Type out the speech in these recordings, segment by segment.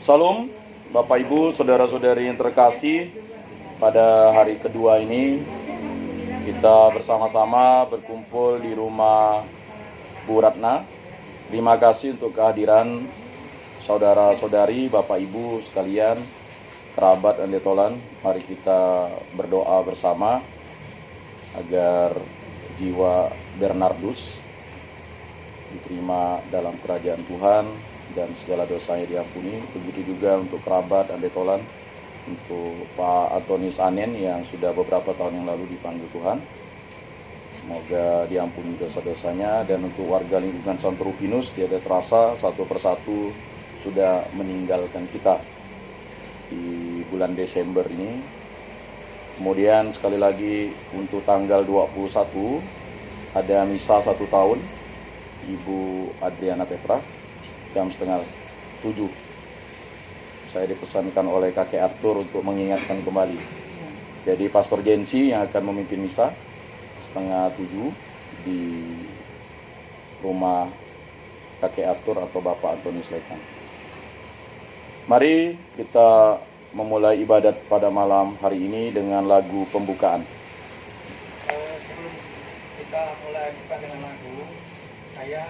Salam, Bapak Ibu, saudara-saudari yang terkasih. Pada hari kedua ini kita bersama-sama berkumpul di rumah Bu Ratna. Terima kasih untuk kehadiran saudara-saudari, Bapak Ibu sekalian, kerabat dan letolan. Mari kita berdoa bersama agar jiwa Bernardus diterima dalam kerajaan Tuhan dan segala dosanya diampuni. Begitu juga untuk kerabat dan letolan, untuk Pak Antonius Anen yang sudah beberapa tahun yang lalu dipanggil Tuhan, semoga diampuni dosa-dosanya. Dan untuk warga lingkungan Santo Rupinus, tiada terasa satu persatu sudah meninggalkan kita di bulan Desember ini. Kemudian sekali lagi untuk tanggal 21 ada misa 1 tahun Ibu Adriana Petra jam 6:30. Saya dipesankan oleh kakek Arthur untuk mengingatkan kembali. Jadi Pastor Jensi yang akan memimpin misa 6:30 di rumah kakek Arthur atau Bapak Antonius Lekang. Mari kita memulai ibadat pada malam hari ini dengan lagu pembukaan. Sebelum kita mulai buka dengan lagu, saya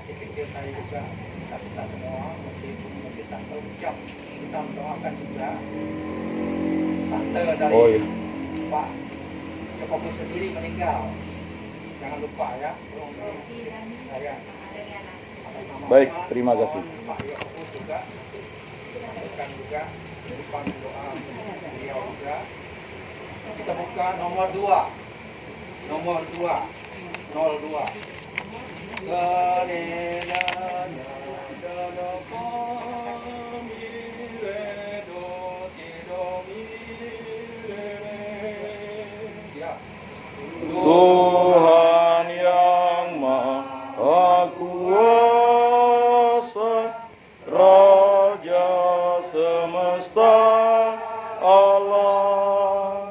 kecil saya juga kita semua mesti kita berucap, kita mendoakan juga tante dari Pak Jokowi sendiri meninggal. Jangan lupa ya, sebelum saya baik, terima kasih. Pak Jokowi juga sampaikan juga depan doa beliau juga. Kita buka nomor 2 02. Tuhan yang Maha Kuasa, Raja semesta alam,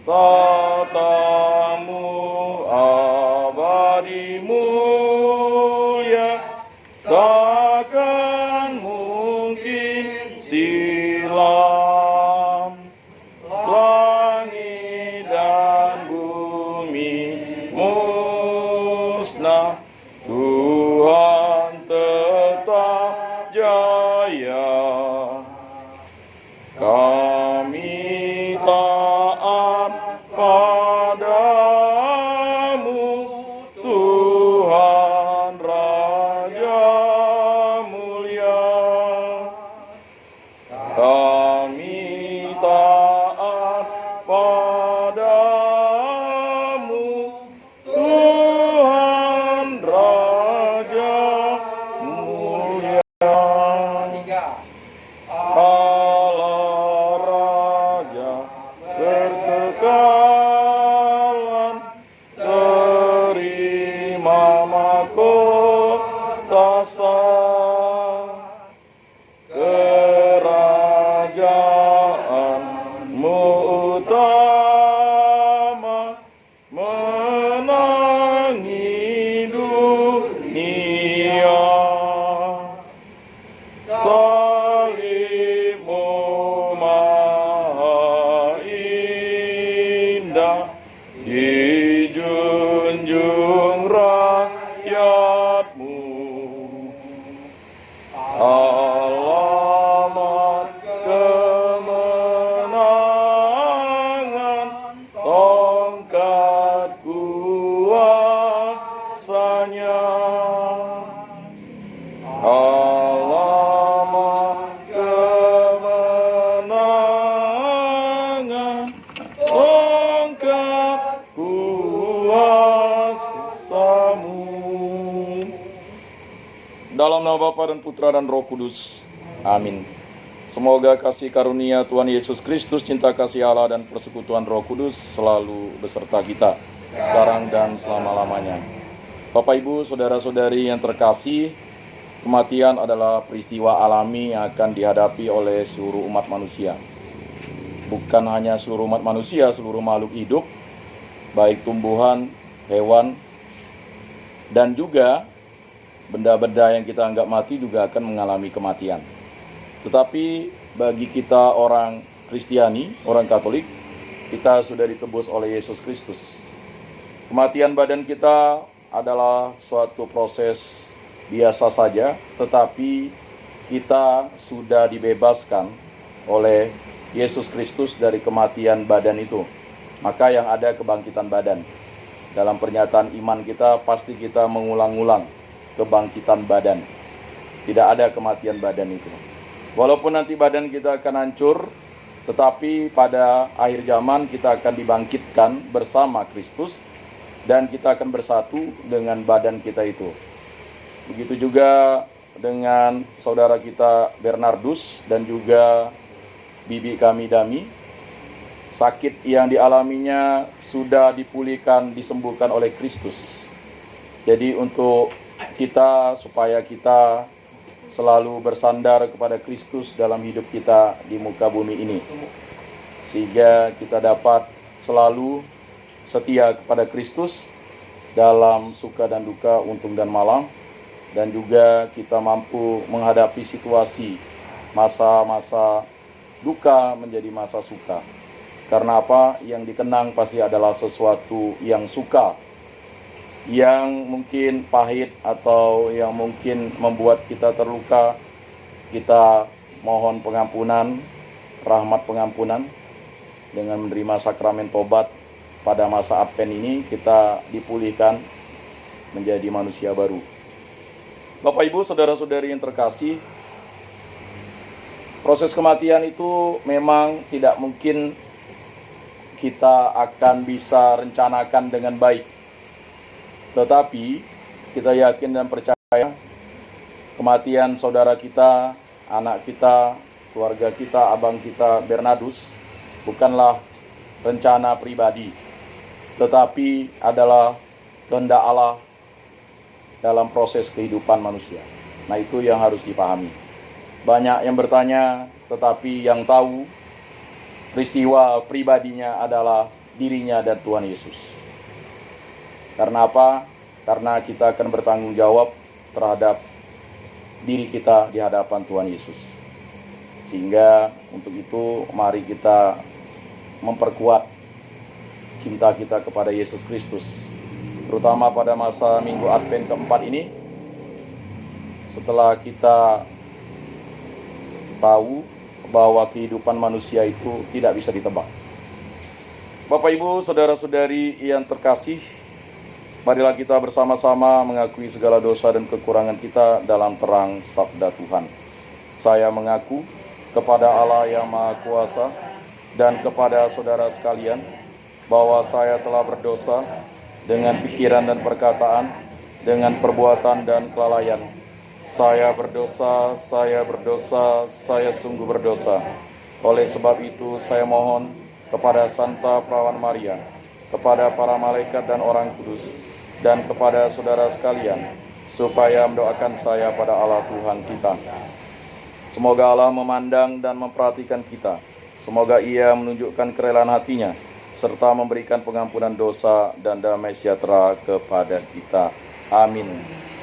tatamu abadi mulia, takkan mungkin silam. Langit dan bumi musnah, Tuhan tetap jaya. Kami taat padamu, Tuhan Raja mulia. Kami taat padamu, Tuhan Raja mulia. 3. Allah Raja berkekalan, terima mahkota sah. Kerajaanmu utama, menangi dunia. Salibmu maha indah, dijunjung rakyatmu. Alamat kemenangan, tongkat kuasanya. Alamat kemenangan, tongkat kuasamu. Dalam nama Bapa dan Putra dan Roh Kudus. Amin. Semoga kasih karunia Tuhan Yesus Kristus, cinta kasih Allah dan persekutuan Roh Kudus selalu beserta kita sekarang dan selama-lamanya. Bapak Ibu, saudara-saudari yang terkasih, kematian adalah peristiwa alami yang akan dihadapi oleh seluruh umat manusia. Bukan hanya seluruh umat manusia, seluruh makhluk hidup, baik tumbuhan, hewan, dan juga Benda-benda yang kita anggap mati juga akan mengalami kematian. Tetapi bagi kita orang Kristiani, orang Katolik, kita sudah ditebus oleh Yesus Kristus. Kematian badan kita adalah suatu proses biasa saja, tetapi kita sudah dibebaskan oleh Yesus Kristus dari kematian badan itu. Maka yang ada kebangkitan badan. Dalam pernyataan iman kita, pasti kita mengulang-ulang kebangkitan badan. Tidak ada kematian badan itu. Walaupun nanti badan kita akan hancur, tetapi pada akhir zaman kita akan dibangkitkan bersama Kristus dan kita akan bersatu dengan badan kita itu. Begitu juga dengan saudara kita Bernardus dan juga bibi kami Dami. Sakit yang dialaminya sudah dipulihkan, disembuhkan oleh Kristus. Jadi untuk kita, supaya kita selalu bersandar kepada Kristus dalam hidup kita di muka bumi ini, sehingga kita dapat selalu setia kepada Kristus dalam suka dan duka, untung dan malang, dan juga kita mampu menghadapi situasi masa-masa duka menjadi masa suka. Karena apa? Yang dikenang pasti adalah sesuatu yang suka, yang mungkin pahit atau yang mungkin membuat kita terluka. Kita mohon pengampunan, rahmat pengampunan dengan menerima sakramen tobat. Pada masa Advent ini kita dipulihkan menjadi manusia baru. Bapak Ibu, saudara-saudari yang terkasih, proses kematian itu memang tidak mungkin kita akan bisa rencanakan dengan baik. Tetapi kita yakin dan percaya kematian saudara kita, anak kita, keluarga kita, abang kita Bernardus bukanlah rencana pribadi, tetapi adalah kehendak Allah dalam proses kehidupan manusia. Nah, itu yang harus dipahami. Banyak yang bertanya, tetapi yang tahu peristiwa pribadinya adalah dirinya dan Tuhan Yesus. Karena apa? Karena kita akan bertanggung jawab terhadap diri kita di hadapan Tuhan Yesus. Sehingga untuk itu mari kita memperkuat cinta kita kepada Yesus Kristus. Terutama pada masa Minggu Advent keempat ini, setelah kita tahu bahwa kehidupan manusia itu tidak bisa ditebak. Bapak Ibu, saudara-saudari yang terkasih, marilah kita bersama-sama mengakui segala dosa dan kekurangan kita dalam terang sabda Tuhan. Saya mengaku kepada Allah yang Maha Kuasa dan kepada saudara sekalian bahwa saya telah berdosa dengan pikiran dan perkataan, dengan perbuatan dan kelalaian. Saya berdosa, saya sungguh berdosa. Oleh sebab itu saya mohon kepada Santa Perawan Maria, kepada para malaikat dan orang kudus, dan kepada saudara sekalian, supaya mendoakan saya pada Allah Tuhan kita. Semoga Allah memandang dan memperhatikan kita. Semoga Ia menunjukkan kerelaan hatinya, serta memberikan pengampunan dosa dan damai sejahtera kepada kita. Amin.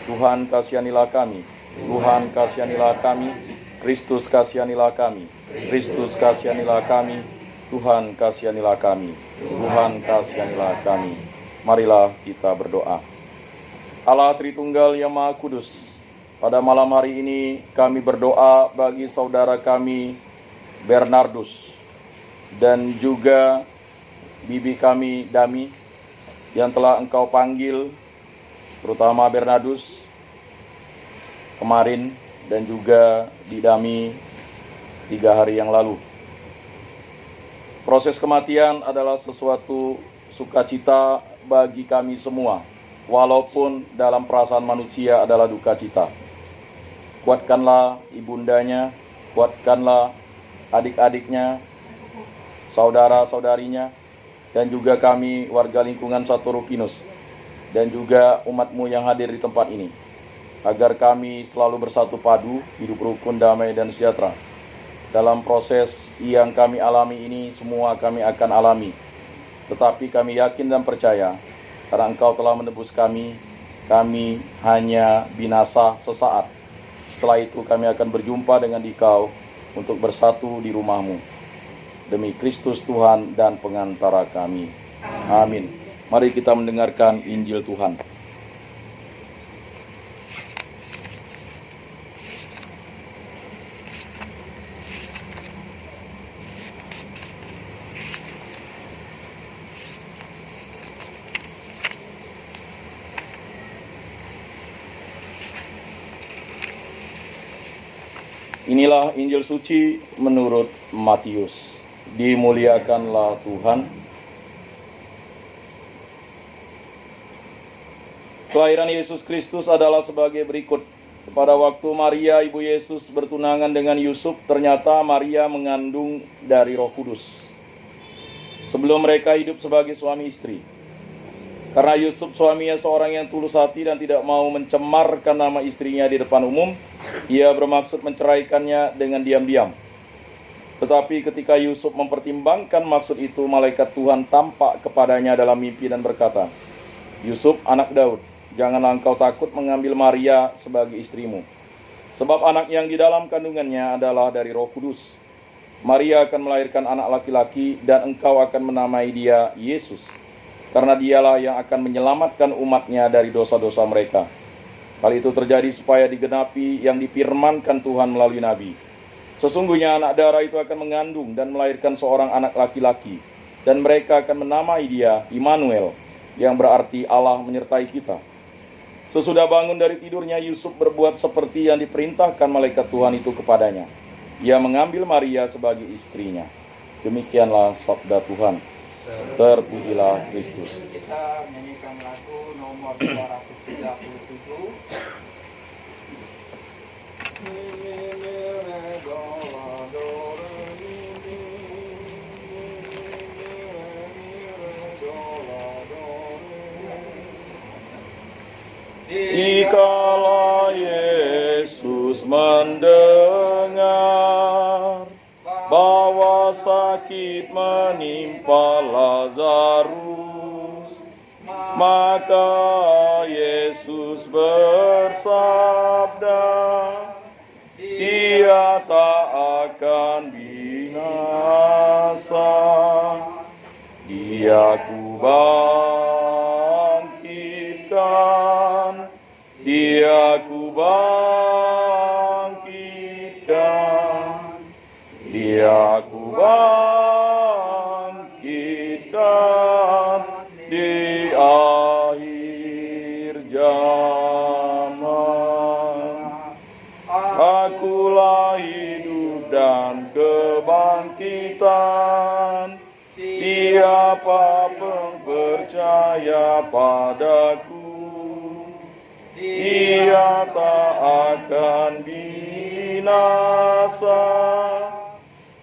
Tuhan kasihanilah kami, Tuhan kasihanilah kami, Kristus kasihanilah kami, Kristus kasihanilah kami, Tuhan kasihanilah kami, Tuhan kasihanilah kami. Marilah kita berdoa. Allah Tritunggal yang Maha Kudus, pada malam hari ini kami berdoa bagi saudara kami Bernardus dan juga bibi kami Dami yang telah Engkau panggil, terutama Bernardus kemarin dan juga di Dami 3 hari yang lalu. Proses kematian adalah sesuatu sukacita bagi kami semua, walaupun dalam perasaan manusia adalah duka cita. Kuatkanlah ibundanya, kuatkanlah adik-adiknya, saudara-saudarinya, dan juga kami warga lingkungan Satu Rupinus, dan juga umatmu yang hadir di tempat ini, agar kami selalu bersatu padu, hidup rukun, damai, dan sejahtera. Dalam proses yang kami alami ini, semua kami akan alami. Tetapi kami yakin dan percaya, karena Engkau telah menebus kami, kami hanya binasa sesaat. Setelah itu kami akan berjumpa dengan Dikau untuk bersatu di rumah-Mu. Demi Kristus Tuhan dan pengantara kami. Amin. Mari kita mendengarkan Injil Tuhan. Inilah Injil suci menurut Matius. Dimuliakanlah Tuhan. Kelahiran Yesus Kristus adalah sebagai berikut. Pada waktu Maria, ibu Yesus, bertunangan dengan Yusuf, ternyata Maria mengandung dari Roh Kudus. Sebelum mereka hidup sebagai suami istri. Karena Yusuf suaminya seorang yang tulus hati dan tidak mau mencemarkan nama istrinya di depan umum, ia bermaksud menceraikannya dengan diam-diam. Tetapi ketika Yusuf mempertimbangkan maksud itu, malaikat Tuhan tampak kepadanya dalam mimpi dan berkata, "Yusuf, anak Daud, janganlah engkau takut mengambil Maria sebagai istrimu. Sebab anak yang di dalam kandungannya adalah dari Roh Kudus. Maria akan melahirkan anak laki-laki dan engkau akan menamai dia Yesus. Karena dialah yang akan menyelamatkan umatnya dari dosa-dosa mereka." Hal itu terjadi supaya digenapi yang difirmankan Tuhan melalui nabi. "Sesungguhnya anak darah itu akan mengandung dan melahirkan seorang anak laki-laki, dan mereka akan menamai dia Immanuel, yang berarti Allah menyertai kita." Sesudah bangun dari tidurnya, Yusuf berbuat seperti yang diperintahkan malaikat Tuhan itu kepadanya. Ia mengambil Maria sebagai istrinya. Demikianlah sabda Tuhan. Terpujilah Kristus. Kita menyanyikan lagu nomor 237. Dikala Yesus mendengar bahwa sakit menimpa Lazarus, maka Yesus bersabda, "Dia tak akan binasa, Dia kubangkitkan, Dia kubangkitkan, Dia kubangkitkan di akhir zaman. Akulah hidup dan kebangkitan. Siapa pun percaya padaku, dia tak akan binasa,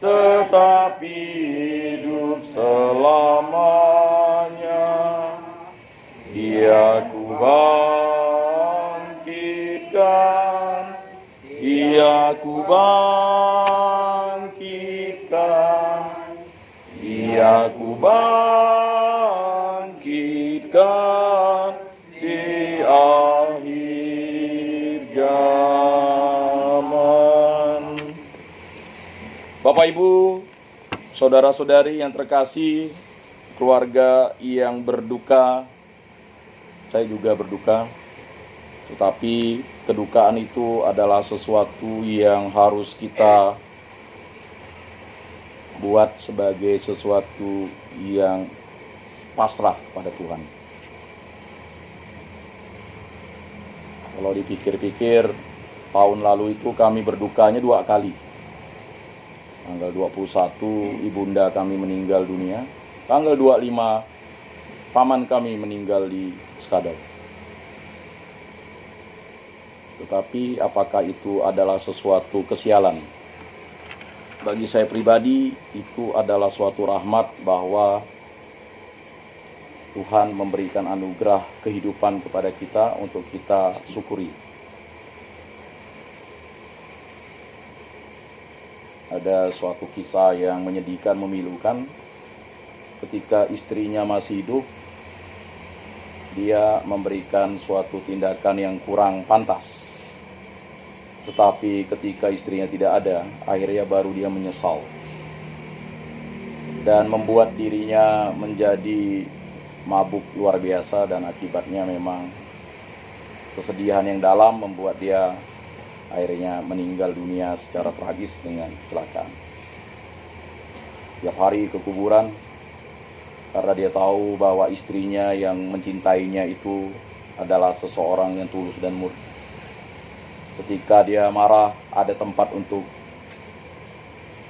tetapi hidup selamanya. Dia kubangkitkan, Dia kubangkitkan, Dia kubangkitkan di akhir zaman. Bapak, Ibu, saudara-saudari yang terkasih, keluarga yang berduka, saya juga berduka. Tetapi kedukaan itu adalah sesuatu yang harus kita buat sebagai sesuatu yang pasrah pada Tuhan. Kalau dipikir-pikir, tahun lalu itu kami berdukanya 2 kali. Tanggal 21 ibunda kami meninggal dunia. Tanggal 25 paman kami meninggal di Skadau. Tetapi apakah itu adalah sesuatu kesialan? Bagi saya pribadi, itu adalah suatu rahmat bahwa Tuhan memberikan anugerah kehidupan kepada kita untuk kita syukuri. Ada suatu kisah yang menyedihkan, memilukan. Ketika istrinya masih hidup, dia memberikan suatu tindakan yang kurang pantas. Tetapi ketika istrinya tidak ada, akhirnya baru dia menyesal dan membuat dirinya menjadi mabuk luar biasa, dan akibatnya memang kesedihan yang dalam membuat dia akhirnya meninggal dunia secara tragis dengan kecelakaan. Tiap hari ke kuburan karena dia tahu bahwa istrinya yang mencintainya itu adalah seseorang yang tulus dan murni. Ketika dia marah, ada tempat untuk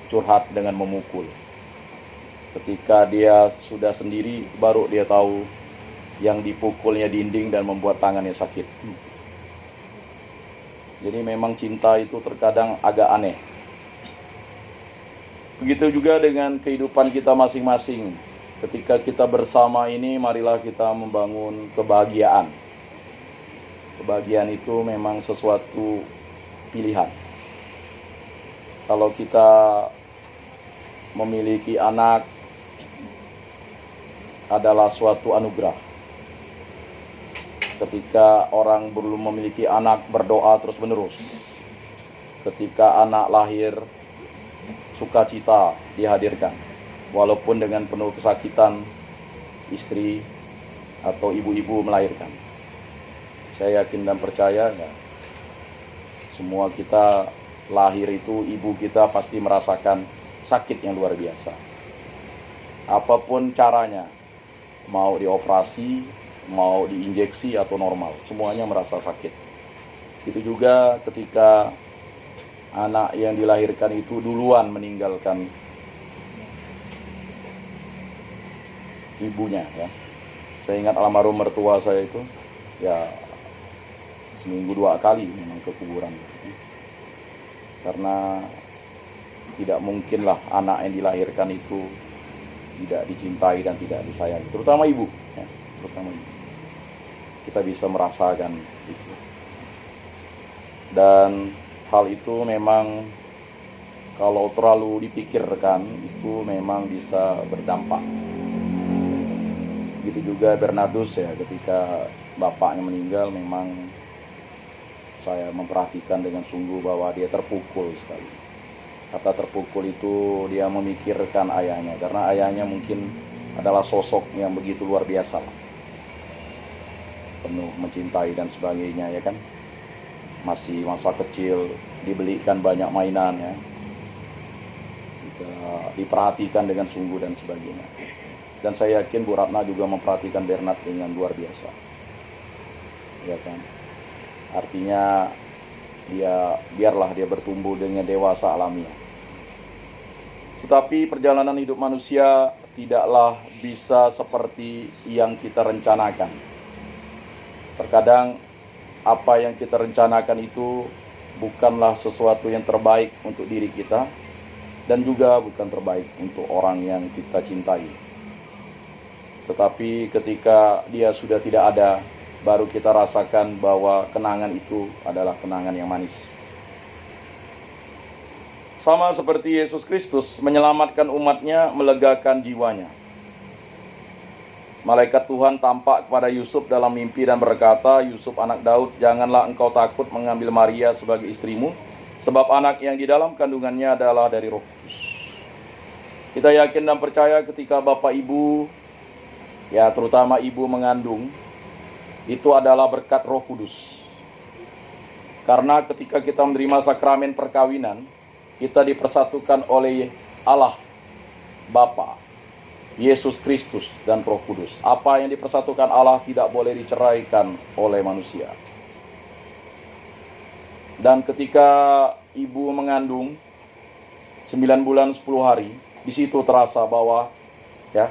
curhat dengan memukul. Ketika dia sudah sendiri, baru dia tahu yang dipukulnya dinding dan membuat tangannya sakit. Jadi memang cinta itu terkadang agak aneh. Begitu juga dengan kehidupan kita masing-masing. Ketika kita bersama ini, marilah kita membangun kebahagiaan. Kebahagiaan itu memang sesuatu pilihan. Kalau kita memiliki anak adalah suatu anugerah. Ketika orang belum memiliki anak, berdoa terus-menerus. Ketika anak lahir, sukacita dihadirkan. Walaupun dengan penuh kesakitan, istri atau ibu-ibu melahirkan. Saya yakin dan percaya, ya, semua kita lahir itu, ibu kita pasti merasakan sakit yang luar biasa. Apapun caranya, mau dioperasi, mau diinjeksi atau normal, semuanya merasa sakit. Itu juga ketika anak yang dilahirkan itu duluan meninggalkan ibunya, ya. Saya ingat almarhum mertua saya itu, ya, seminggu 2 kali memang ke kuburan. Karena tidak mungkinlah anak yang dilahirkan itu tidak dicintai dan tidak disayangi, terutama ibu, ya, terutama ibu. Kita bisa merasakan itu. Dan hal itu memang kalau terlalu dipikirkan itu memang bisa berdampak. Begitu juga Bernardus, ya, ketika bapaknya meninggal, memang saya memperhatikan dengan sungguh bahwa dia terpukul sekali. Kata terpukul itu dia memikirkan ayahnya, karena ayahnya mungkin adalah sosok yang begitu luar biasa, penuh mencintai dan sebagainya, ya kan. Masih masa kecil, dibelikan banyak mainan, ya, diperhatikan dengan sungguh dan sebagainya. Dan saya yakin Bu Ratna juga memperhatikan Bernard dengan luar biasa, ya kan. Artinya biarlah dia bertumbuh dengan dewasa alamiah. Tetapi perjalanan hidup manusia tidaklah bisa seperti yang kita rencanakan. Terkadang apa yang kita rencanakan itu bukanlah sesuatu yang terbaik untuk diri kita, dan juga bukan terbaik untuk orang yang kita cintai. Tetapi ketika dia sudah tidak ada, baru kita rasakan bahwa kenangan itu adalah kenangan yang manis. Sama seperti Yesus Kristus menyelamatkan umatnya, melegakan jiwanya. Malaikat Tuhan tampak kepada Yusuf dalam mimpi dan berkata, "Yusuf anak Daud, janganlah engkau takut mengambil Maria sebagai istrimu, sebab anak yang di dalam kandungannya adalah dari Roh Kudus." Kita yakin dan percaya ketika Bapak Ibu, ya terutama ibu mengandung, itu adalah berkat Roh Kudus. Karena ketika kita menerima sakramen perkawinan, kita dipersatukan oleh Allah Bapa, Yesus Kristus, dan Roh Kudus. Apa yang dipersatukan Allah tidak boleh diceraikan oleh manusia. Dan ketika ibu mengandung 9 bulan 10 hari, di situ terasa bahwa, ya,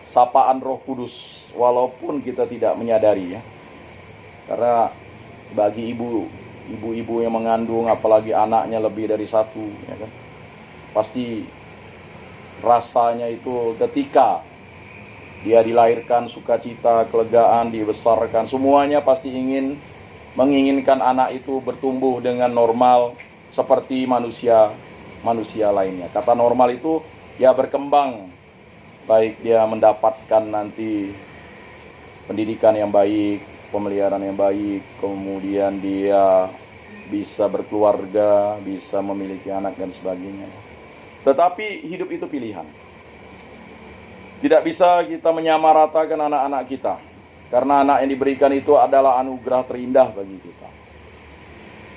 sapaan Roh Kudus, walaupun kita tidak menyadari, ya. Karena bagi ibu-ibu yang mengandung, apalagi anaknya lebih dari 1, ya kan, pasti rasanya itu ketika dia dilahirkan, sukacita, kelegaan, dibesarkan, semuanya pasti menginginkan anak itu bertumbuh dengan normal seperti manusia lainnya. Kata normal itu ya berkembang, baik dia mendapatkan nanti pendidikan yang baik, pemeliharaan yang baik, kemudian dia bisa berkeluarga, bisa memiliki anak dan sebagainya. Tetapi hidup itu pilihan. Tidak bisa kita menyamaratakan anak-anak kita, karena anak yang diberikan itu adalah anugerah terindah bagi kita.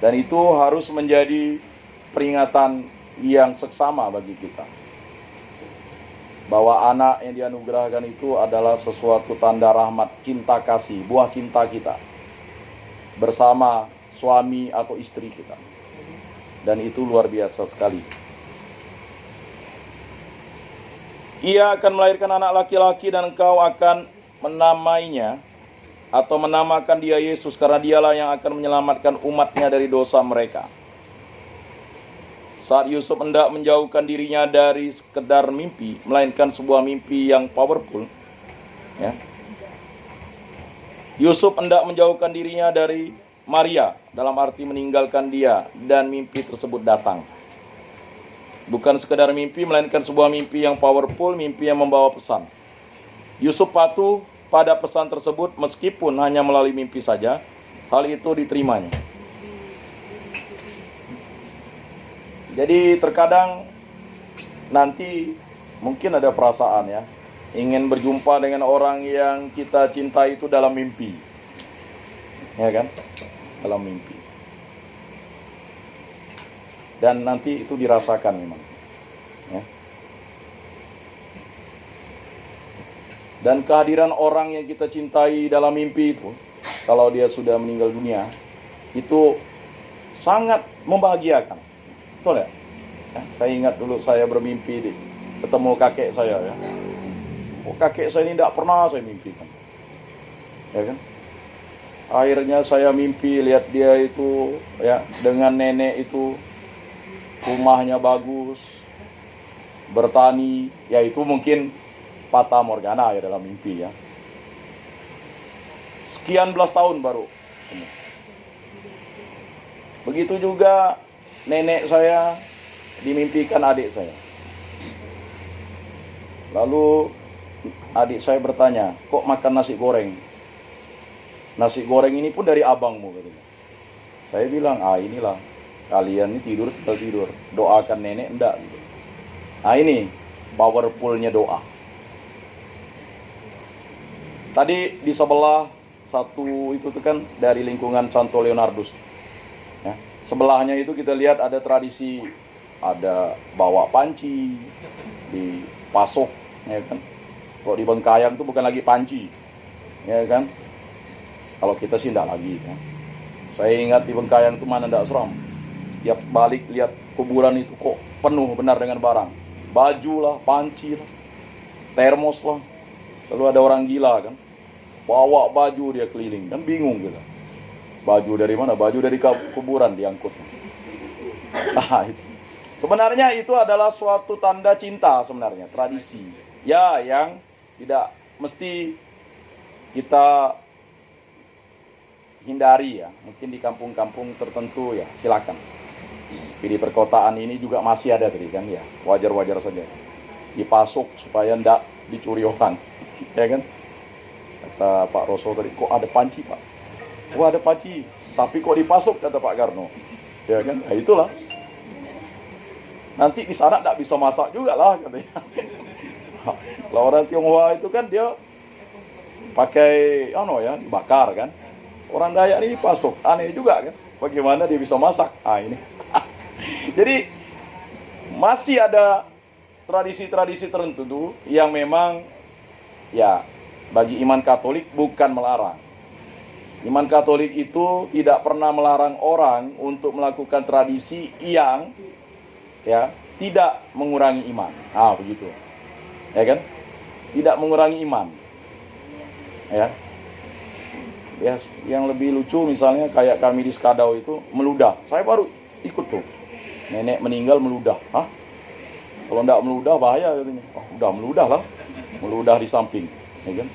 Dan itu harus menjadi peringatan yang seksama bagi kita, bahwa anak yang dianugerahkan itu adalah sesuatu tanda rahmat, cinta kasih, buah cinta kita bersama suami atau istri kita. Dan itu luar biasa sekali. Ia akan melahirkan anak laki-laki dan engkau akan menamainya atau menamakan dia Yesus, karena dialah yang akan menyelamatkan umatnya dari dosa mereka. Saat Yusuf hendak menjauhkan dirinya dari sekedar mimpi, melainkan sebuah mimpi yang powerful, ya. Yusuf hendak menjauhkan dirinya dari Maria, dalam arti meninggalkan dia, dan mimpi tersebut datang. Bukan sekedar mimpi, melainkan sebuah mimpi yang powerful, mimpi yang membawa pesan. Yusuf patuh pada pesan tersebut meskipun hanya melalui mimpi saja. Hal itu diterimanya. Jadi terkadang nanti mungkin ada perasaan, ya, ingin berjumpa dengan orang yang kita cintai itu dalam mimpi, ya kan, dalam mimpi. Dan nanti itu dirasakan memang, ya. Dan kehadiran orang yang kita cintai dalam mimpi itu, kalau dia sudah meninggal dunia, itu sangat membahagiakan. Betul ya? Ya, saya ingat dulu saya bermimpi ketemu kakek saya, ya. Oh, kakek saya ini tidak pernah saya mimpikan, ya kan? Akhirnya saya mimpi lihat dia itu, ya, dengan nenek itu, rumahnya bagus, bertani, ya itu mungkin fata morgana ya dalam mimpi, ya. Sekian belas tahun baru. Begitu juga nenek saya dimimpikan adik saya. Lalu adik saya bertanya, kok makan nasi goreng? Nasi goreng ini pun dari abangmu, katanya. Saya bilang, inilah, kalian ini tidur tinggal tidur, doakan nenek enggak gitu. Ini powerfulnya doa. Tadi di sebelah satu itu tuh kan dari lingkungan Santo Leonardus, ya. Sebelahnya itu kita lihat ada tradisi, ada bawa panci, dipasok, ya kan. Kalau di Bengkayang tuh bukan lagi panci, ya kan. Kalau kita sih enggak lagi, ya. Saya ingat di Bengkayang tuh mana enggak seram. Setiap balik lihat kuburan itu kok penuh benar dengan barang. Baju lah, panci lah, termos lah. Lalu ada orang gila kan, bawa baju dia keliling, kan bingung gitu. Baju dari mana? Baju dari kuburan diangkut. Itu. Sebenarnya itu adalah suatu tanda cinta sebenarnya, tradisi. Ya, yang tidak mesti kita hindari, ya. Mungkin di kampung-kampung tertentu, ya, silakan. Tapi di perkotaan ini juga masih ada tadi kan, ya. Wajar-wajar saja. Dipasok supaya tidak dicuri orang. Ya kan? Kata Pak Roso tadi, kok ada panci, Pak? Wah, ada panci, tapi kok dipasok, kata Pak Garno. Ya kan? Nah, itulah. Nanti di sana tidak bisa masak juga lah, katanya. Kalau orang Tionghoa itu kan dia pakai ya, dibakar kan. Orang Dayak ini dipasok, aneh juga kan. Bagaimana dia bisa masak? Ini. Jadi masih ada tradisi-tradisi tertentu yang memang, ya, bagi iman Katolik bukan melarang. Iman Katolik itu tidak pernah melarang orang untuk melakukan tradisi yang, ya, tidak mengurangi iman. Begitu. Ya kan? Tidak mengurangi iman. Ya. Yang lebih lucu misalnya kayak kami di Skadau itu meludah. Saya baru ikut tuh. Nenek meninggal meludah. Kalau enggak meludah bahaya katanya. Udah meludah lah. Meludah di samping, ya kan?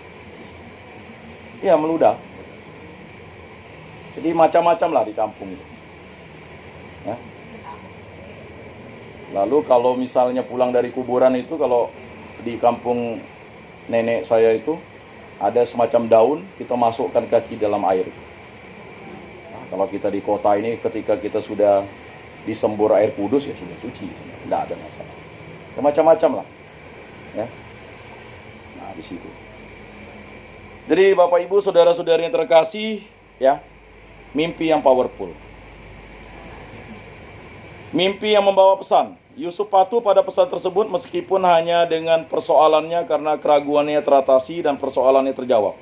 Ya, meludah. Jadi macam-macam lah di kampung itu. Ya. Lalu kalau misalnya pulang dari kuburan itu, kalau di kampung nenek saya itu, ada semacam daun, kita masukkan kaki dalam air. Nah, kalau kita di kota ini, ketika kita sudah disembur air kudus, ya sudah suci, tidak ada masalah. Ya, macam-macam lah, ya. Nah, di situ. Jadi Bapak Ibu, saudara-saudari yang terkasih, ya, mimpi yang powerful, mimpi yang membawa pesan. Yusuf patuh pada pesan tersebut meskipun hanya dengan persoalannya karena keraguannya teratasi dan persoalannya terjawab.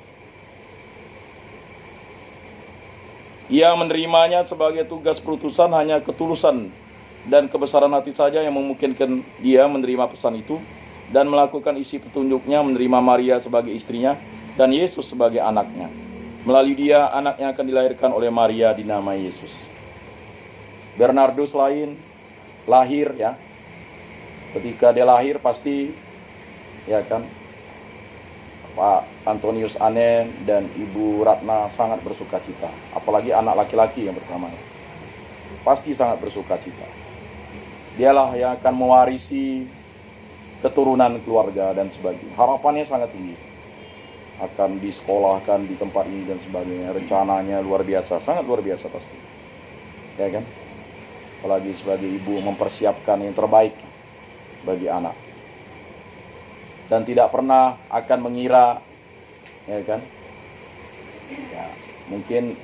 Ia menerimanya sebagai tugas perutusan, hanya ketulusan dan kebesaran hati saja yang memungkinkan dia menerima pesan itu dan melakukan isi petunjuknya, menerima Maria sebagai istrinya dan Yesus sebagai anaknya. Melalui dia, anaknya akan dilahirkan oleh Maria dinamai Yesus. Bernardus lahir, ya. Ketika dia lahir pasti, ya kan, Pak Antonius Anen dan Ibu Ratna sangat bersuka cita. Apalagi anak laki-laki yang pertama, pasti sangat bersuka cita. Dialah yang akan mewarisi keturunan keluarga dan sebagainya. Harapannya sangat tinggi, akan disekolahkan di tempat ini dan sebagainya. Rencananya luar biasa, sangat luar biasa pasti, ya kan. Apalagi sebagai ibu mempersiapkan yang terbaik bagi anak, dan tidak pernah akan mengira, ya kan, ya, mungkin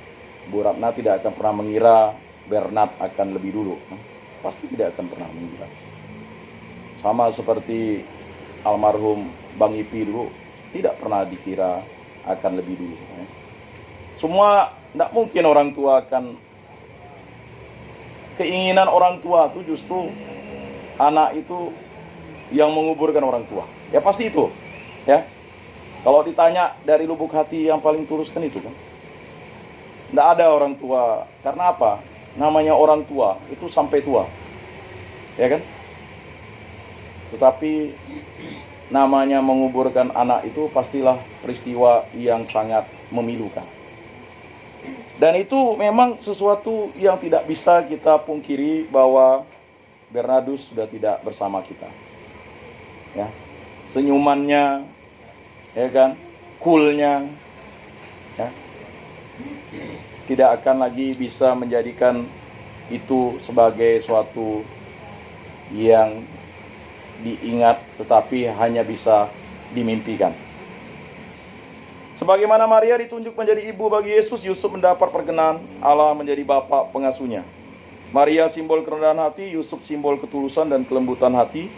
Bu Ratna tidak akan pernah mengira Bernard akan lebih dulu, pasti tidak akan pernah mengira. Sama seperti almarhum Bang Ipi dulu, tidak pernah dikira akan lebih dulu, ya. Semua, tidak mungkin orang tua akan, keinginan orang tua itu justru anak itu yang menguburkan orang tua. Ya pasti itu, ya. Kalau ditanya dari lubuk hati yang paling tulus kan itu kan. Tidak ada orang tua. Karena apa? Namanya orang tua itu sampai tua, ya kan. Tetapi namanya menguburkan anak itu pastilah peristiwa yang sangat memilukan. Dan itu memang sesuatu yang tidak bisa kita pungkiri bahwa Bernardus sudah tidak bersama kita. Ya, senyumannya, ya kan, coolnya, ya, tidak akan lagi bisa menjadikan itu sebagai suatu yang diingat, tetapi hanya bisa dimimpikan. Sebagaimana Maria ditunjuk menjadi ibu bagi Yesus, Yusuf mendapat perkenan Allah menjadi bapa pengasuhnya. Maria simbol kerendahan hati, Yusuf simbol ketulusan dan kelembutan hati.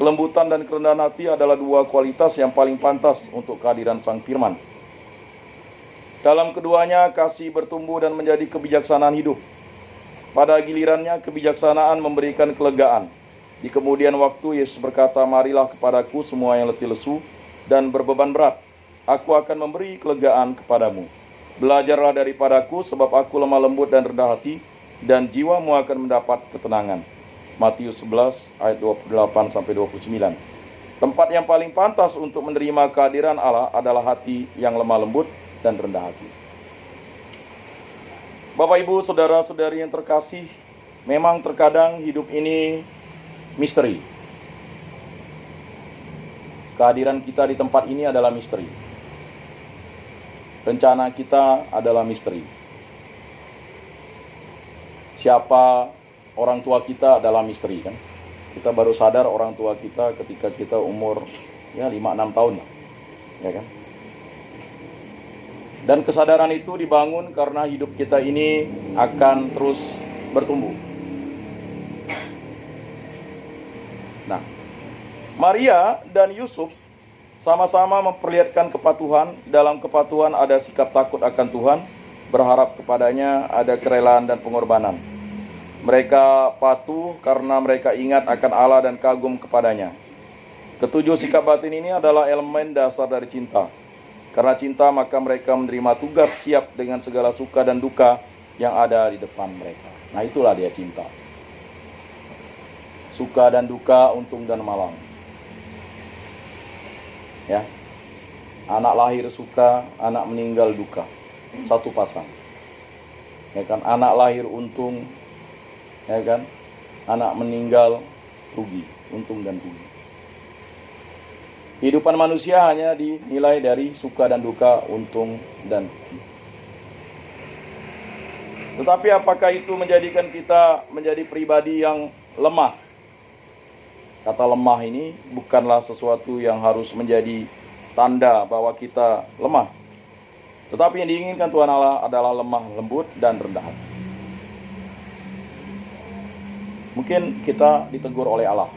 Kelembutan dan kerendahan hati adalah dua kualitas yang paling pantas untuk kehadiran Sang Firman. Dalam keduanya, kasih bertumbuh dan menjadi kebijaksanaan hidup. Pada gilirannya, kebijaksanaan memberikan kelegaan. Di kemudian waktu, Yesus berkata, "Marilah kepadaku semua yang letih lesu dan berbeban berat. Aku akan memberi kelegaan kepadamu. Belajarlah daripadaku, sebab aku lemah lembut dan rendah hati, dan jiwamu akan mendapat ketenangan." Matius 11 ayat 28-29. Tempat yang paling pantas untuk menerima kehadiran Allah adalah hati yang lemah lembut dan rendah hati. Bapak Ibu, saudara-saudari yang terkasih, memang terkadang hidup ini misteri. Kehadiran kita di tempat ini adalah misteri. Rencana kita adalah misteri. Siapa orang tua kita adalah misteri, kan. Kita baru sadar orang tua kita ketika kita umur 5-6 tahun lah, ya kan. Dan kesadaran itu dibangun karena hidup kita ini akan terus bertumbuh. Nah, Maria dan Yusuf sama-sama memperlihatkan kepatuhan. Dalam kepatuhan ada sikap takut akan Tuhan, berharap kepadanya, ada kerelaan dan pengorbanan. Mereka patuh karena mereka ingat akan Allah dan kagum kepadanya. Ketujuh sikap batin ini adalah elemen dasar dari cinta. Karena cinta, maka mereka menerima tugas siap dengan segala suka dan duka yang ada di depan mereka. Nah, itulah dia cinta. Suka dan duka, untung dan malang. Ya. Anak lahir suka, anak meninggal duka. Satu pasang. Ya kan, anak lahir untung, ya kan, anak meninggal rugi, untung dan rugi. Kehidupan manusia hanya dinilai dari suka dan duka, untung dan rugi. Tetapi apakah itu menjadikan kita menjadi pribadi yang lemah? Kata lemah ini bukanlah sesuatu yang harus menjadi tanda bahwa kita lemah. Tetapi yang diinginkan Tuhan Allah adalah lemah lembut dan rendah hati. Mungkin kita ditegur oleh Allah.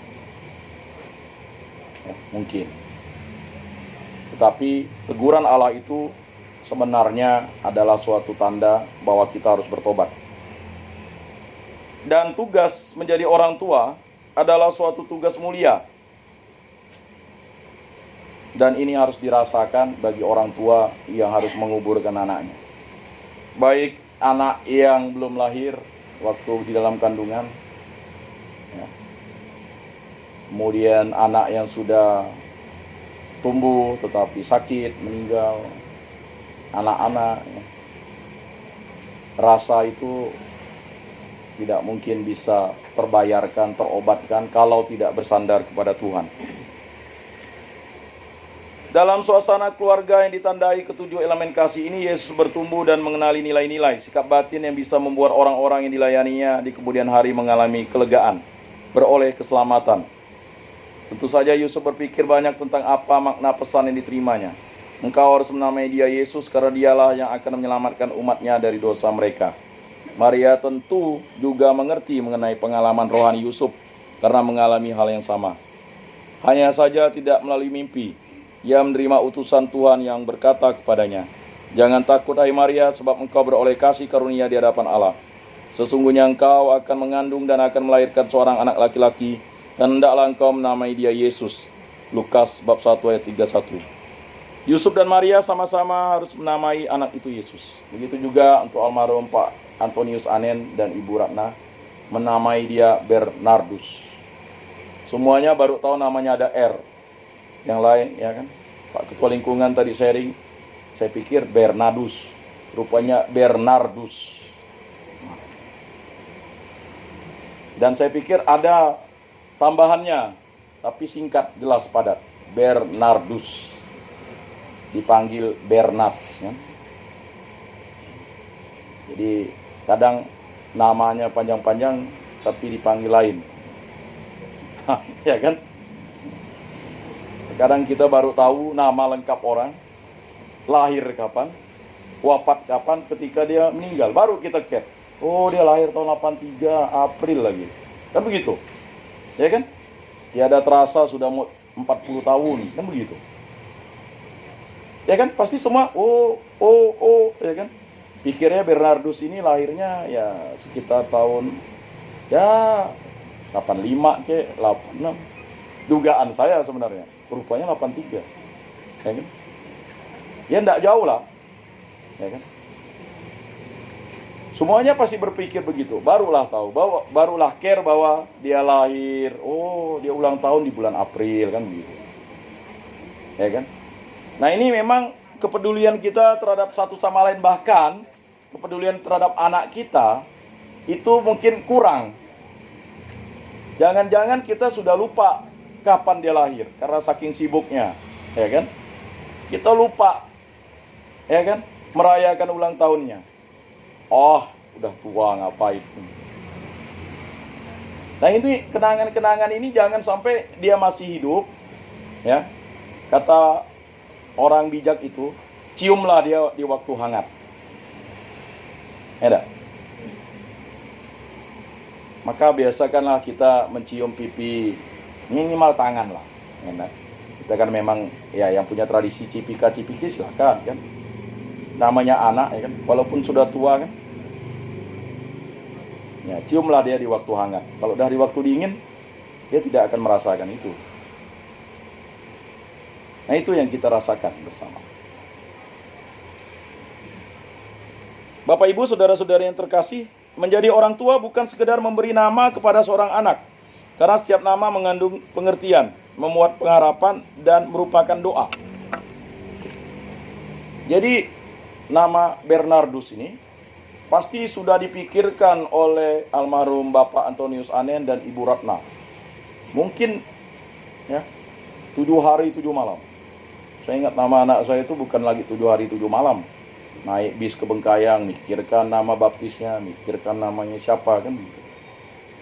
Ya, mungkin. Tetapi teguran Allah itu sebenarnya adalah suatu tanda bahwa kita harus bertobat. Dan tugas menjadi orang tua adalah suatu tugas mulia. Dan ini harus dirasakan bagi orang tua yang harus menguburkan anaknya. Baik anak yang belum lahir waktu di dalam kandungan, ya. Kemudian anak yang sudah tumbuh tetapi sakit, meninggal, anak-anak, ya. Rasa itu tidak mungkin bisa terbayarkan, terobatkan kalau tidak bersandar kepada Tuhan. Dalam suasana keluarga yang ditandai ketujuh elemen kasih ini, Yesus bertumbuh dan mengenali nilai-nilai, sikap batin yang bisa membuat orang-orang yang dilayaninya di kemudian hari mengalami kelegaan, beroleh keselamatan. Tentu saja Yusuf berpikir banyak tentang apa makna pesan yang diterimanya. Engkau harus menamai dia Yesus karena dialah yang akan menyelamatkan umatnya dari dosa mereka. Maria tentu juga mengerti mengenai pengalaman rohani Yusuf karena mengalami hal yang sama. Hanya saja tidak melalui mimpi. Ia menerima utusan Tuhan yang berkata kepadanya, "Jangan takut hai Maria, sebab engkau beroleh kasih karunia di hadapan Allah. Sesungguhnya engkau akan mengandung dan akan melahirkan seorang anak laki-laki, dan hendaklah engkau menamai dia Yesus." Lukas bab 1 ayat 31. Yusuf dan Maria sama-sama harus menamai anak itu Yesus. Begitu juga untuk almarhum Pak Antonius Anen dan Ibu Ratna, menamai dia Bernardus. Semuanya baru tahu namanya ada R. Yang lain, ya kan? Pak Ketua Lingkungan tadi sharing, saya pikir Bernardus, rupanya Bernardus. Dan saya pikir ada tambahannya, tapi singkat, jelas, padat. Bernardus, dipanggil Bernard, ya. Jadi kadang namanya panjang-panjang tapi dipanggil lain. Ya kan? Kadang kita baru tahu nama lengkap orang, lahir kapan, wafat kapan, ketika dia meninggal. Baru kita cap. Oh, dia lahir tahun 83, April lagi. Kan begitu. Ya kan? Tiada terasa sudah 40 tahun. Kan begitu. Ya kan? Pasti semua, ya kan? Pikirnya Bernardus ini lahirnya ya sekitar tahun, ya 85 ke 86. Dugaan saya sebenarnya. Rupanya 83. Ya kan? Ya enggak jauh lah. Ya kan? Semuanya pasti berpikir begitu. Barulah tahu, barulah care bahwa dia lahir. Oh, dia ulang tahun di bulan April, kan begitu. Ya kan? Nah, ini memang kepedulian kita terhadap satu sama lain, bahkan kepedulian terhadap anak kita itu mungkin kurang. Jangan-jangan kita sudah lupa kapan dia lahir karena saking sibuknya, ya kan? Kita lupa, ya kan? Merayakan ulang tahunnya. Oh, udah tua ngapain? Nah, ini kenangan-kenangan ini jangan sampai dia masih hidup, ya. Kata orang bijak itu, ciumlah dia di waktu hangat. Ya, maka biasakanlah kita mencium pipi, minimal tangan lah. Enak. Kita kan memang ya yang punya tradisi cipika-cipiki silakan kan. Namanya anak ya kan, walaupun sudah tua kan. Ya, ciumlah dia di waktu hangat. Kalau dari waktu dingin, dia tidak akan merasakan itu. Nah, itu yang kita rasakan bersama. Bapak Ibu, saudara-saudara yang terkasih, menjadi orang tua bukan sekedar memberi nama kepada seorang anak. Karena setiap nama mengandung pengertian, memuat pengharapan, dan merupakan doa. Jadi, nama Bernardus ini pasti sudah dipikirkan oleh almarhum Bapak Antonius Anen dan Ibu Ratna. Mungkin ya, 7 hari 7 malam. Saya ingat nama anak saya itu bukan lagi 7 hari 7 malam. Naik bis ke Bengkayang, mikirkan nama baptisnya, mikirkan namanya siapa kan.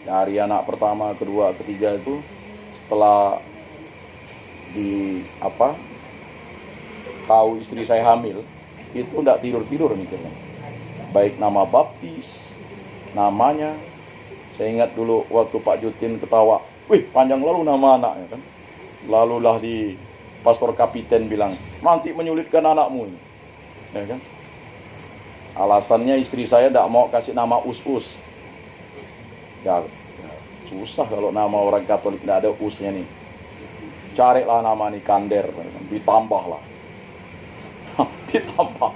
Dari anak pertama, kedua, ketiga itu setelah tahu istri saya hamil, itu enggak tidur-tidur mikirnya. Baik nama baptis, namanya. Saya ingat dulu waktu Pak Jutin ketawa, wih panjang lalu nama anaknya kan. Lalulah di pastor kapiten bilang, nanti menyulitkan anakmu ini. Ya kan? Alasannya istri saya tidak mau kasih nama Us-Us. Ya, susah kalau nama orang Katolik tidak ada usnya nih. Carilah nama nih Kander, ditambahlah. Ditambah.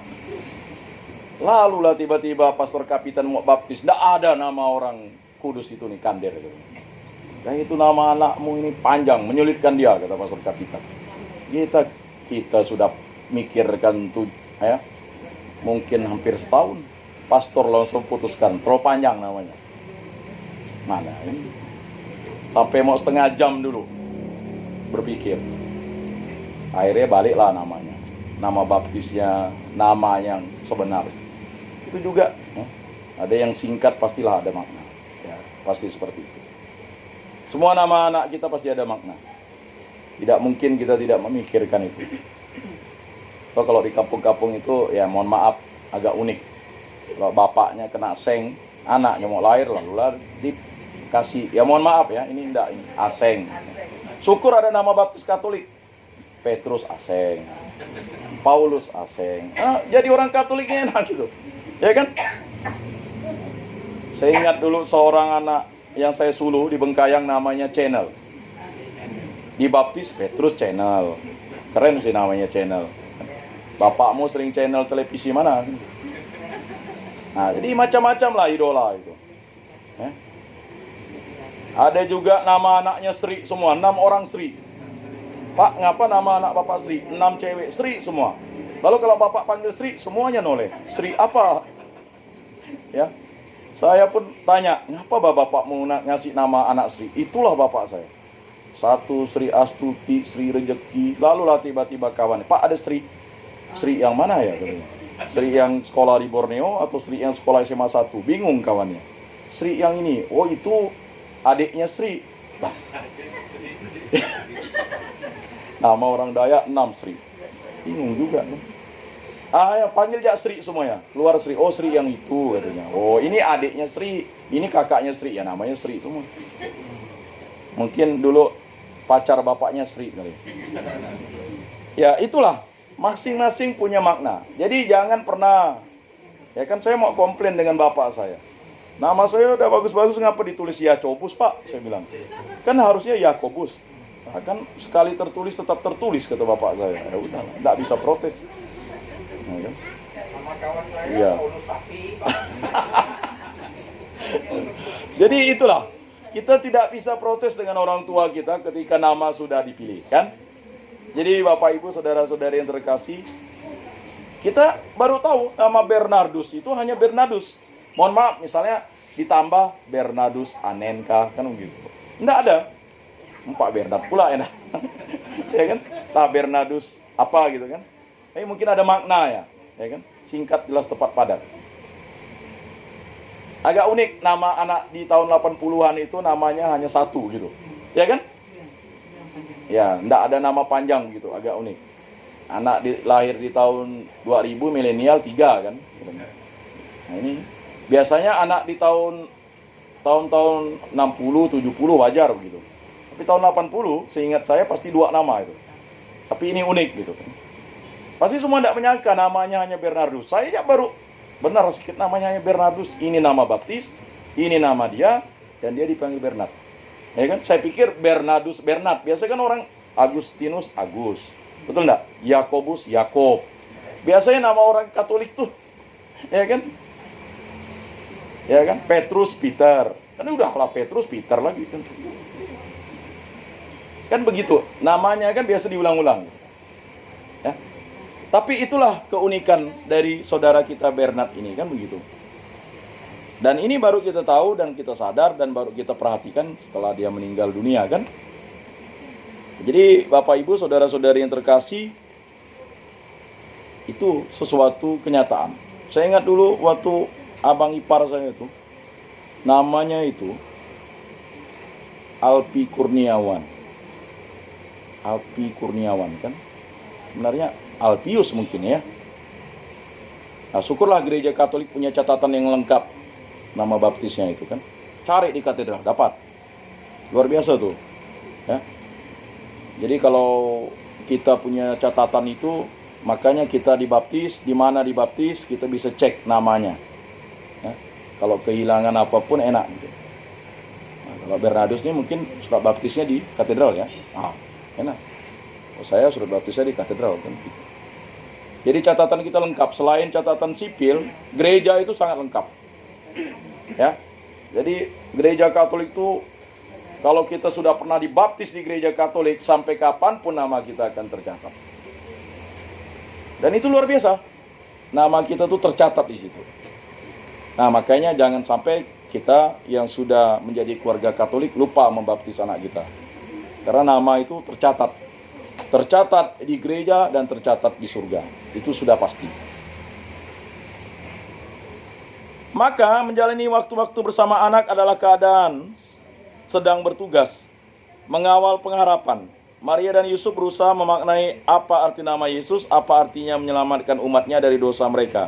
Lalulah tiba-tiba pastor kapiten mau baptis, tidak ada nama orang kudus itu nih Kander. Nah itu nama anakmu ini panjang, menyulitkan dia, kata pastor kapiten. Kita sudah mikirkan tuh, ya, mungkin hampir setahun. Pastor langsung putuskan, terlalu panjang namanya. Mana ini? Sampai mau setengah jam dulu berpikir. Akhirnya baliklah namanya. Nama baptisnya, nama yang sebenar. Itu juga, ya, ada yang singkat pastilah ada makna. Ya, pasti seperti itu. Semua nama anak kita pasti ada makna. Tidak mungkin kita tidak memikirkan itu. So, kalau di kampung-kampung itu, ya mohon maaf, agak unik. Kalau bapaknya kena seng, anaknya mau lahir, lalu dikasih, ya mohon maaf ya, ini enggak, ini Aseng. Syukur ada nama baptis Katolik. Petrus Aseng, Paulus Aseng. Jadi orang Katoliknya enak gitu. Ya kan? Saya ingat dulu seorang anak yang saya suluh di Bengkayang namanya Channel. Dibaptis Petrus Channel. Keren sih namanya Channel. Bapakmu sering channel televisi mana? Nah, jadi macam-macam lah idola itu. Ada juga nama anaknya Sri semua, 6 orang Sri. Pak, ngapa nama anak Bapak Sri? 6 cewek Sri semua. Lalu kalau Bapak panggil Sri, semuanya noleh. Sri apa? Ya. Saya pun tanya, ngapa Bapak mau ngasih nama anak Sri? Itulah Bapak saya. Satu Sri Astuti, Sri Rejeki. Lalulah tiba-tiba kawan, Pak ada Sri. Sri yang mana ya? Sri yang sekolah di Borneo atau Sri yang sekolah SMA 1? Bingung kawannya. Sri yang ini, oh itu adiknya Sri. Bah. Nama orang Dayak 6 Sri. Bingung juga. Ya, panggil aja Sri semuanya. Keluar Sri. Oh Sri yang itu katanya. Oh ini adiknya Sri. Ini kakaknya Sri. Ya namanya Sri semua. Mungkin dulu pacar bapaknya Sri kali. Ya itulah. Masing-masing punya makna. Jadi jangan pernah. Ya kan saya mau komplain dengan bapak saya. Nama saya udah bagus-bagus, ngapa ditulis Yakobus Pak? Saya bilang. Kan harusnya Yakobus. Nah, kan sekali tertulis tetap tertulis kata bapak saya. Ya udah, enggak bisa protes. Nah, kan? Sama kawan saya Iya. Paulus Sapi. Jadi itulah. Kita tidak bisa protes dengan orang tua kita ketika nama sudah dipilih, kan? Jadi Bapak Ibu, saudara-saudari yang terkasih, kita baru tahu nama Bernardus itu hanya Bernardus. Mohon maaf, misalnya ditambah Bernardus Anenka, kan begitu. Enggak ada. Pak Bernard pula enak. Ya kan? Bernardus apa gitu kan? Tapi mungkin ada makna ya kan? Singkat, jelas, tepat, padat. Agak unik nama anak di tahun 80-an itu namanya hanya satu gitu. Ya kan? Ya, enggak ada nama panjang gitu, agak unik. Anak lahir di tahun 2000 milenial 3 kan. Nah ini biasanya anak di tahun 60, 70 wajar begitu. Tapi tahun 80, seingat saya pasti 2 nama itu. Tapi ini unik gitu kan. Pasti semua tidak menyangka namanya hanya Bernardus. Saya ya baru benar sedikit namanya hanya Bernardus. Ini nama baptis, ini nama dia, dan dia dipanggil Bernard. Ya kan? Saya pikir Bernardus Bernard. Biasanya kan orang Agustinus Agus. Betul enggak? Yakobus Yakob. Biasanya nama orang Katolik tuh. Ya kan? Ya kan? Petrus Peter. Kan udahlah Petrus Peter lagi kan. Kan begitu. Namanya kan biasa diulang-ulang. Ya. Tapi itulah keunikan dari saudara kita Bernard ini kan begitu. Dan ini baru kita tahu dan kita sadar dan baru kita perhatikan setelah dia meninggal dunia kan. Jadi Bapak Ibu, saudara-saudari yang terkasih, itu sesuatu kenyataan. Saya ingat dulu waktu abang ipar saya itu, namanya itu Alpi Kurniawan. Alpi Kurniawan kan? Sebenarnya Alpius mungkin ya. Nah, syukurlah gereja Katolik punya catatan yang lengkap nama baptisnya itu kan. Cari di katedral, dapat. Luar biasa tuh. Ya. Jadi kalau kita punya catatan itu, makanya kita dibaptis, di mana dibaptis, kita bisa cek namanya. Ya. Kalau kehilangan apapun enak gitu. Nah, kalau Bernardus ini mungkin surat baptisnya di katedral ya. Enak. Oh, saya surat baptisnya di katedral kan gitu. Jadi catatan kita lengkap. Selain catatan sipil, gereja itu sangat lengkap. Ya. Jadi gereja Katolik itu, kalau kita sudah pernah dibaptis di gereja Katolik, sampai kapanpun nama kita akan tercatat. Dan itu luar biasa. Nama kita tuh tercatat di situ. Nah, makanya jangan sampai kita yang sudah menjadi keluarga Katolik lupa membaptis anak kita. Karena nama itu tercatat. Tercatat di gereja dan tercatat di surga. Itu sudah pasti. Maka menjalani waktu-waktu bersama anak adalah keadaan sedang bertugas, mengawal pengharapan. Maria dan Yusuf berusaha memaknai apa arti nama Yesus, apa artinya menyelamatkan umatnya dari dosa mereka.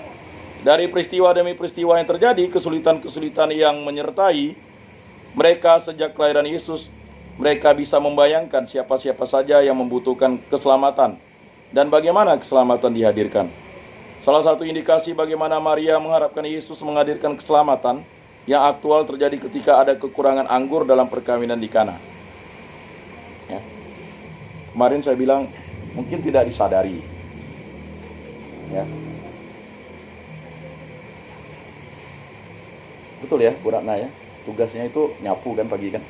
Dari peristiwa demi peristiwa yang terjadi, kesulitan-kesulitan yang menyertai mereka sejak kelahiran Yesus, mereka bisa membayangkan siapa-siapa saja yang membutuhkan keselamatan dan bagaimana keselamatan dihadirkan. Salah satu indikasi bagaimana Maria mengharapkan Yesus menghadirkan keselamatan yang aktual terjadi ketika ada kekurangan anggur dalam perkawinan di Kana. Ya. Kemarin saya bilang mungkin tidak disadari. Ya. Betul ya, Bu Ratna ya. Tugasnya itu nyapu kan pagi kan.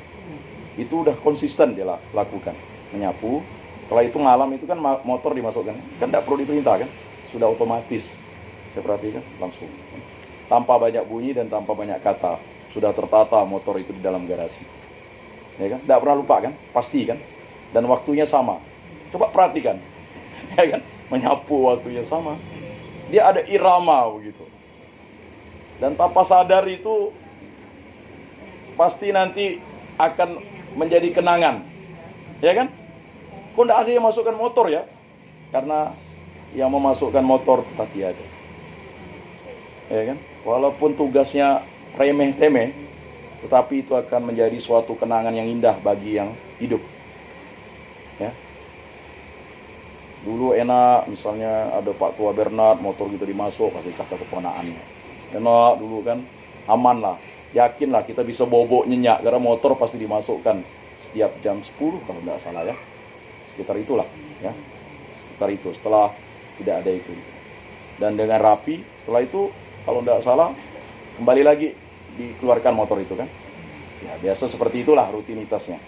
Itu udah konsisten dia lakukan, menyapu. Setelah itu ngalam itu kan motor dimasukkan. Kan tidak perlu diperintah kan. Sudah otomatis. Saya perhatikan langsung. Tanpa banyak bunyi dan tanpa banyak kata, sudah tertata motor itu di dalam garasi. Ya kan? Tidak pernah lupa kan? Pasti kan? Dan waktunya sama. Coba perhatikan. Ya kan? Menyapu waktunya sama. Dia ada irama begitu. Dan tanpa sadar itu pasti nanti akan menjadi kenangan. Ya kan? Kok tidak ada yang masukkan motor ya? Karena yang memasukkan motor pasti ada. Ya kan? Walaupun tugasnya remeh-temeh, tetapi itu akan menjadi suatu kenangan yang indah bagi yang hidup. Ya. Dulu enak, misalnya ada Pak Tua Bernard, motor gitu dimasuk, pasti kata keponakannya. Enak dulu kan, aman lah. Yakinlah kita bisa bobok nyenyak, karena motor pasti dimasukkan setiap jam 10 kalau tidak salah ya. Sekitar itulah ya. Sekitar itu, setelah tidak ada itu. Dan dengan rapi, setelah itu kalau tidak salah kembali lagi dikeluarkan motor itu kan. Ya biasa seperti itulah rutinitasnya.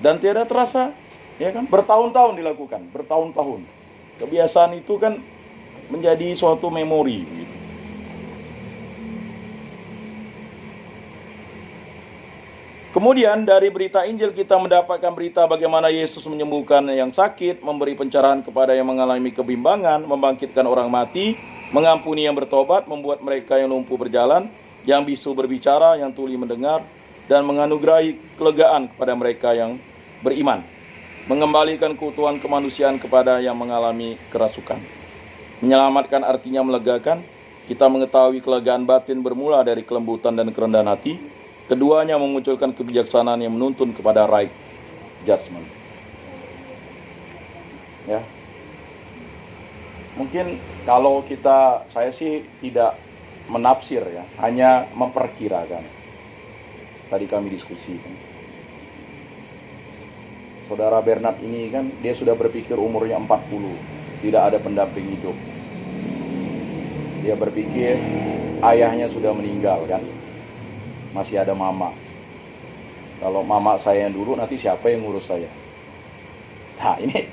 Dan tiada terasa ya kan, bertahun-tahun dilakukan, bertahun-tahun. Kebiasaan itu kan menjadi suatu memori gitu. Kemudian dari berita Injil kita mendapatkan berita bagaimana Yesus menyembuhkan yang sakit, memberi pencerahan kepada yang mengalami kebimbangan, membangkitkan orang mati, mengampuni yang bertobat, membuat mereka yang lumpuh berjalan, yang bisu berbicara, yang tuli mendengar, dan menganugerahi kelegaan kepada mereka yang beriman, mengembalikan keutuhan kemanusiaan kepada yang mengalami kerasukan. Menyelamatkan artinya melegakan. Kita mengetahui kelegaan batin bermula dari kelembutan dan kerendahan hati. Keduanya memunculkan kebijaksanaan yang menuntun kepada right judgment. Ya. Mungkin kalau saya sih tidak menafsir ya, hanya memperkirakan. Tadi kami diskusi kan. Saudara Bernard ini kan, dia sudah berpikir umurnya 40, tidak ada pendamping hidup. Dia berpikir ayahnya sudah meninggal kan. Masih ada mama. Kalau mama saya yang dulu, nanti siapa yang ngurus saya? Nah ini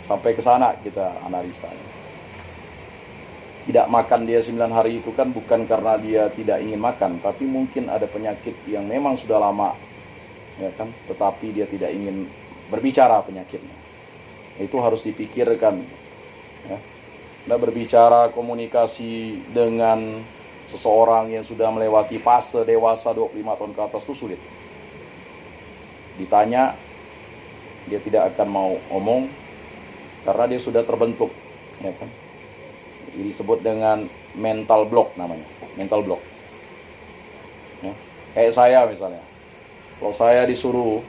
sampai ke sana kita analisa. Tidak makan dia 9 hari itu kan bukan karena dia tidak ingin makan, tapi mungkin ada penyakit yang memang sudah lama, ya kan? Tetapi dia tidak ingin berbicara penyakitnya. Itu harus dipikirkan. Ya. Anda berbicara komunikasi dengan seseorang yang sudah melewati fase dewasa 25 tahun ke atas itu sulit. Ditanya, dia tidak akan mau ngomong karena dia sudah terbentuk, ya kan? Ini disebut dengan mental block namanya, mental block. Ya. Kayak saya misalnya, kalau saya disuruh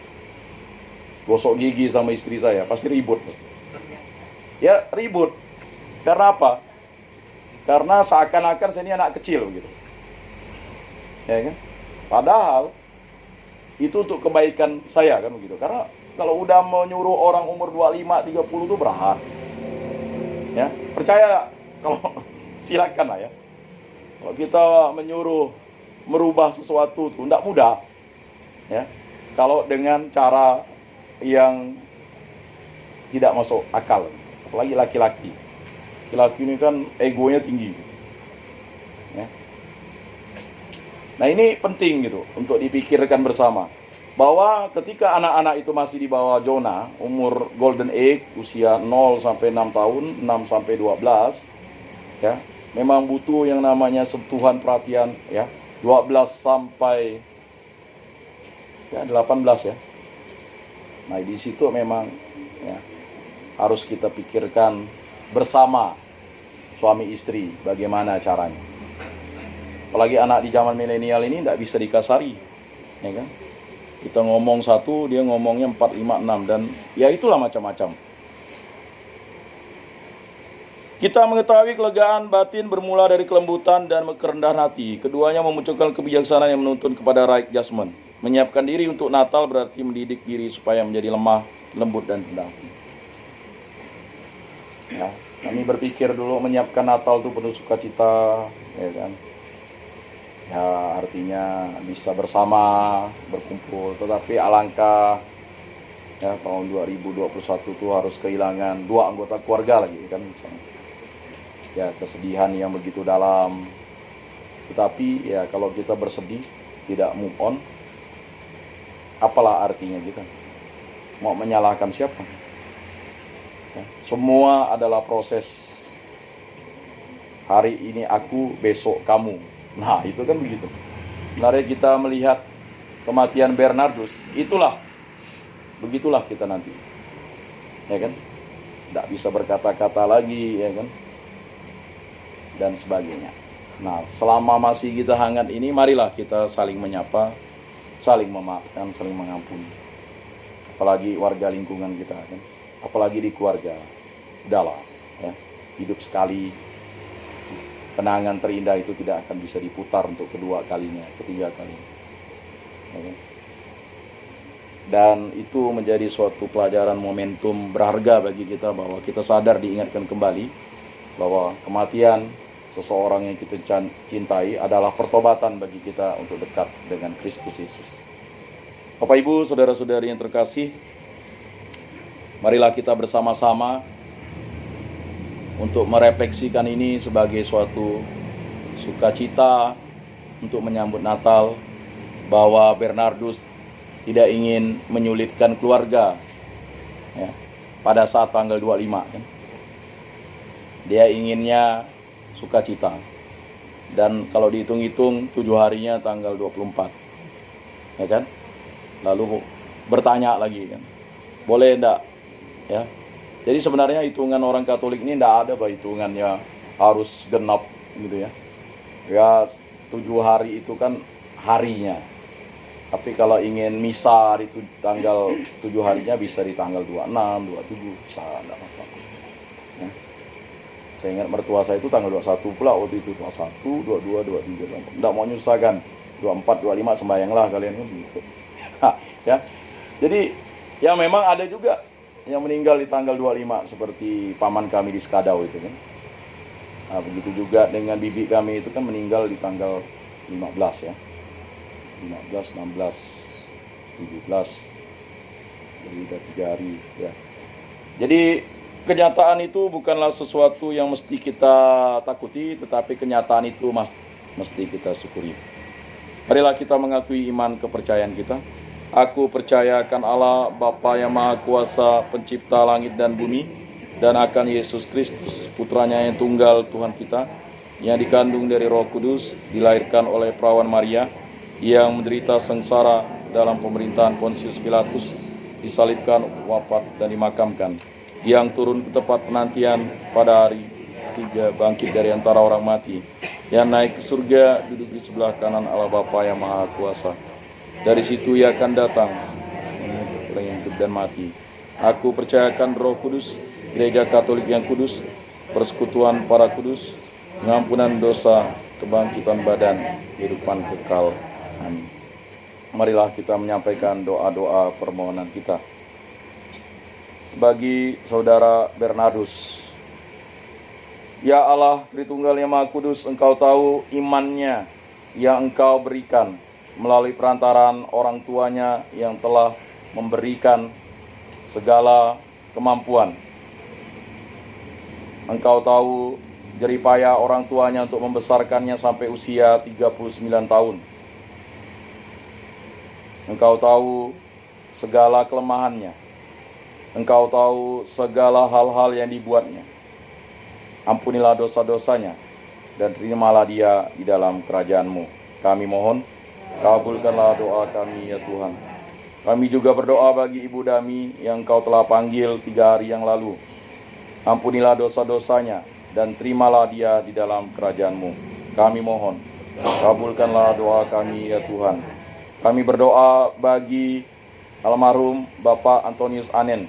gosok gigi sama istri saya, pasti ribut pasti. Ya ribut. Karena apa? Karena seakan-akan saya ini anak kecil begitu. Ya kan? Padahal itu untuk kebaikan saya kan begitu. Karena kalau udah menyuruh orang umur 25, 30 itu berat. Ya, percaya kalau silakan lah ya. Kalau kita menyuruh merubah sesuatu itu tidak mudah. Ya. Kalau dengan cara yang tidak masuk akal, apalagi laki-laki. Laki-laki ini kan egonya tinggi. Ya. Nah ini penting gitu untuk dipikirkan bersama. Bahwa ketika anak-anak itu masih di bawah zona, umur golden age, usia 0 sampai 6 tahun, 6 sampai 12, ya, memang butuh yang namanya sentuhan perhatian, ya, 12 sampai ya 18 ya. Nah di situ memang ya, harus kita pikirkan bersama suami istri bagaimana caranya. Apalagi anak di zaman milenial ini tidak bisa dikasari, ya kan? Kita ngomong satu, dia ngomongnya 4, 5, 6 dan ya itulah macam-macam. Kita mengetahui kelegaan batin bermula dari kelembutan dan kerendahan hati. Keduanya memunculkan kebijaksanaan yang menuntun kepada right judgment. Menyiapkan diri untuk Natal berarti mendidik diri supaya menjadi lemah, lembut dan rendah hati. Ya, kami berpikir dulu menyiapkan Natal itu penuh sukacita, ya kan? Ya artinya bisa bersama, berkumpul. Tetapi alangkah ya tahun 2021 itu harus kehilangan 2 anggota keluarga lagi kan misalnya. Ya kesedihan yang begitu dalam. Tetapi ya kalau kita bersedih tidak move on, apalah artinya kita? Mau menyalahkan siapa? Ya, semua adalah proses. Hari ini aku, besok kamu. Nah itu kan begitu. Sebenarnya kita melihat kematian Bernardus, begitulah kita nanti, ya kan? Tidak bisa berkata-kata lagi, ya kan? Dan sebagainya. Nah selama masih kita hangat ini, marilah kita saling menyapa, saling memaafkan, saling mengampuni. Apalagi warga lingkungan kita, kan? Apalagi di keluarga. Udahlah, ya. Hidup sekali. Kenangan terindah itu tidak akan bisa diputar untuk kedua kalinya, ketiga kalinya. Ya. Dan itu menjadi suatu pelajaran momentum berharga bagi kita bahwa kita sadar diingatkan kembali bahwa kematian seseorang yang kita cintai adalah pertobatan bagi kita untuk dekat dengan Kristus Yesus. Bapak Ibu, saudara-saudari yang terkasih, marilah kita bersama-sama untuk merefleksikan ini sebagai suatu sukacita untuk menyambut Natal, bahwa Bernardus tidak ingin menyulitkan keluarga ya, pada saat tanggal 25 kan. Dia inginnya sukacita. Dan kalau dihitung-hitung 7 harinya tanggal 24. Ya kan? Lalu bertanya lagi kan. Boleh enggak? Ya. Jadi sebenarnya hitungan orang Katolik ini tidak ada hitungannya harus genap gitu ya. Ya 7 hari itu kan harinya. Tapi kalau ingin misa di tanggal 7 harinya bisa di tanggal 26, 27, bisa tidak masalah. Ya. Saya ingat mertua saya itu tanggal 21 pula waktu itu, 21, 22, 23, 24. Tidak mau nyusahkan. 24, 25 sembahyanglah kalian kan gitu. Ya. Jadi ya memang ada juga yang meninggal di tanggal 25 seperti paman kami di Skadau itu kan. Nah, begitu juga dengan bibi kami itu kan meninggal di tanggal 15 ya. 15, 16, 17. Jadi udah 3 hari ya. Jadi kenyataan itu bukanlah sesuatu yang mesti kita takuti, tetapi kenyataan itu mesti kita syukuri. Marilah kita mengakui iman kepercayaan kita Aku percaya akan Allah, Bapa yang Maha Kuasa, pencipta langit dan bumi, dan akan Yesus Kristus, putranya yang tunggal Tuhan kita, yang dikandung dari Roh Kudus, dilahirkan oleh perawan Maria, yang menderita sengsara dalam pemerintahan Pontius Pilatus, disalibkan, wafat, dan dimakamkan, yang turun ke tempat penantian pada hari ketiga, bangkit dari antara orang mati, yang naik ke surga, duduk di sebelah kanan Allah Bapa yang Maha Kuasa. Dari situ ia akan datang orang yang hidup dan mati. Aku percayakan Roh Kudus, Gereja Katolik yang kudus, persekutuan para kudus, pengampunan dosa, kebangkitan badan, kehidupan kekal. Amin. Marilah kita menyampaikan doa-doa permohonan kita. Bagi Saudara Bernardus, ya Allah Tritunggal yang Maha Kudus, Engkau tahu imannya yang Engkau berikan melalui perantaraan orang tuanya yang telah memberikan segala kemampuan. Engkau tahu jeripaya orang tuanya untuk membesarkannya sampai usia 39 tahun. Engkau tahu segala kelemahannya. Engkau tahu segala hal-hal yang dibuatnya. Ampunilah dosa-dosanya dan terimalah dia di dalam kerajaan-Mu. Kami mohon, kabulkanlah doa kami ya Tuhan. Kami juga berdoa bagi Ibu Dami yang Engkau telah panggil 3 hari yang lalu. Ampunilah dosa-dosanya dan terimalah dia di dalam kerajaan-Mu. Kami mohon, kabulkanlah doa kami ya Tuhan. Kami berdoa bagi almarhum Bapak Antonius Anen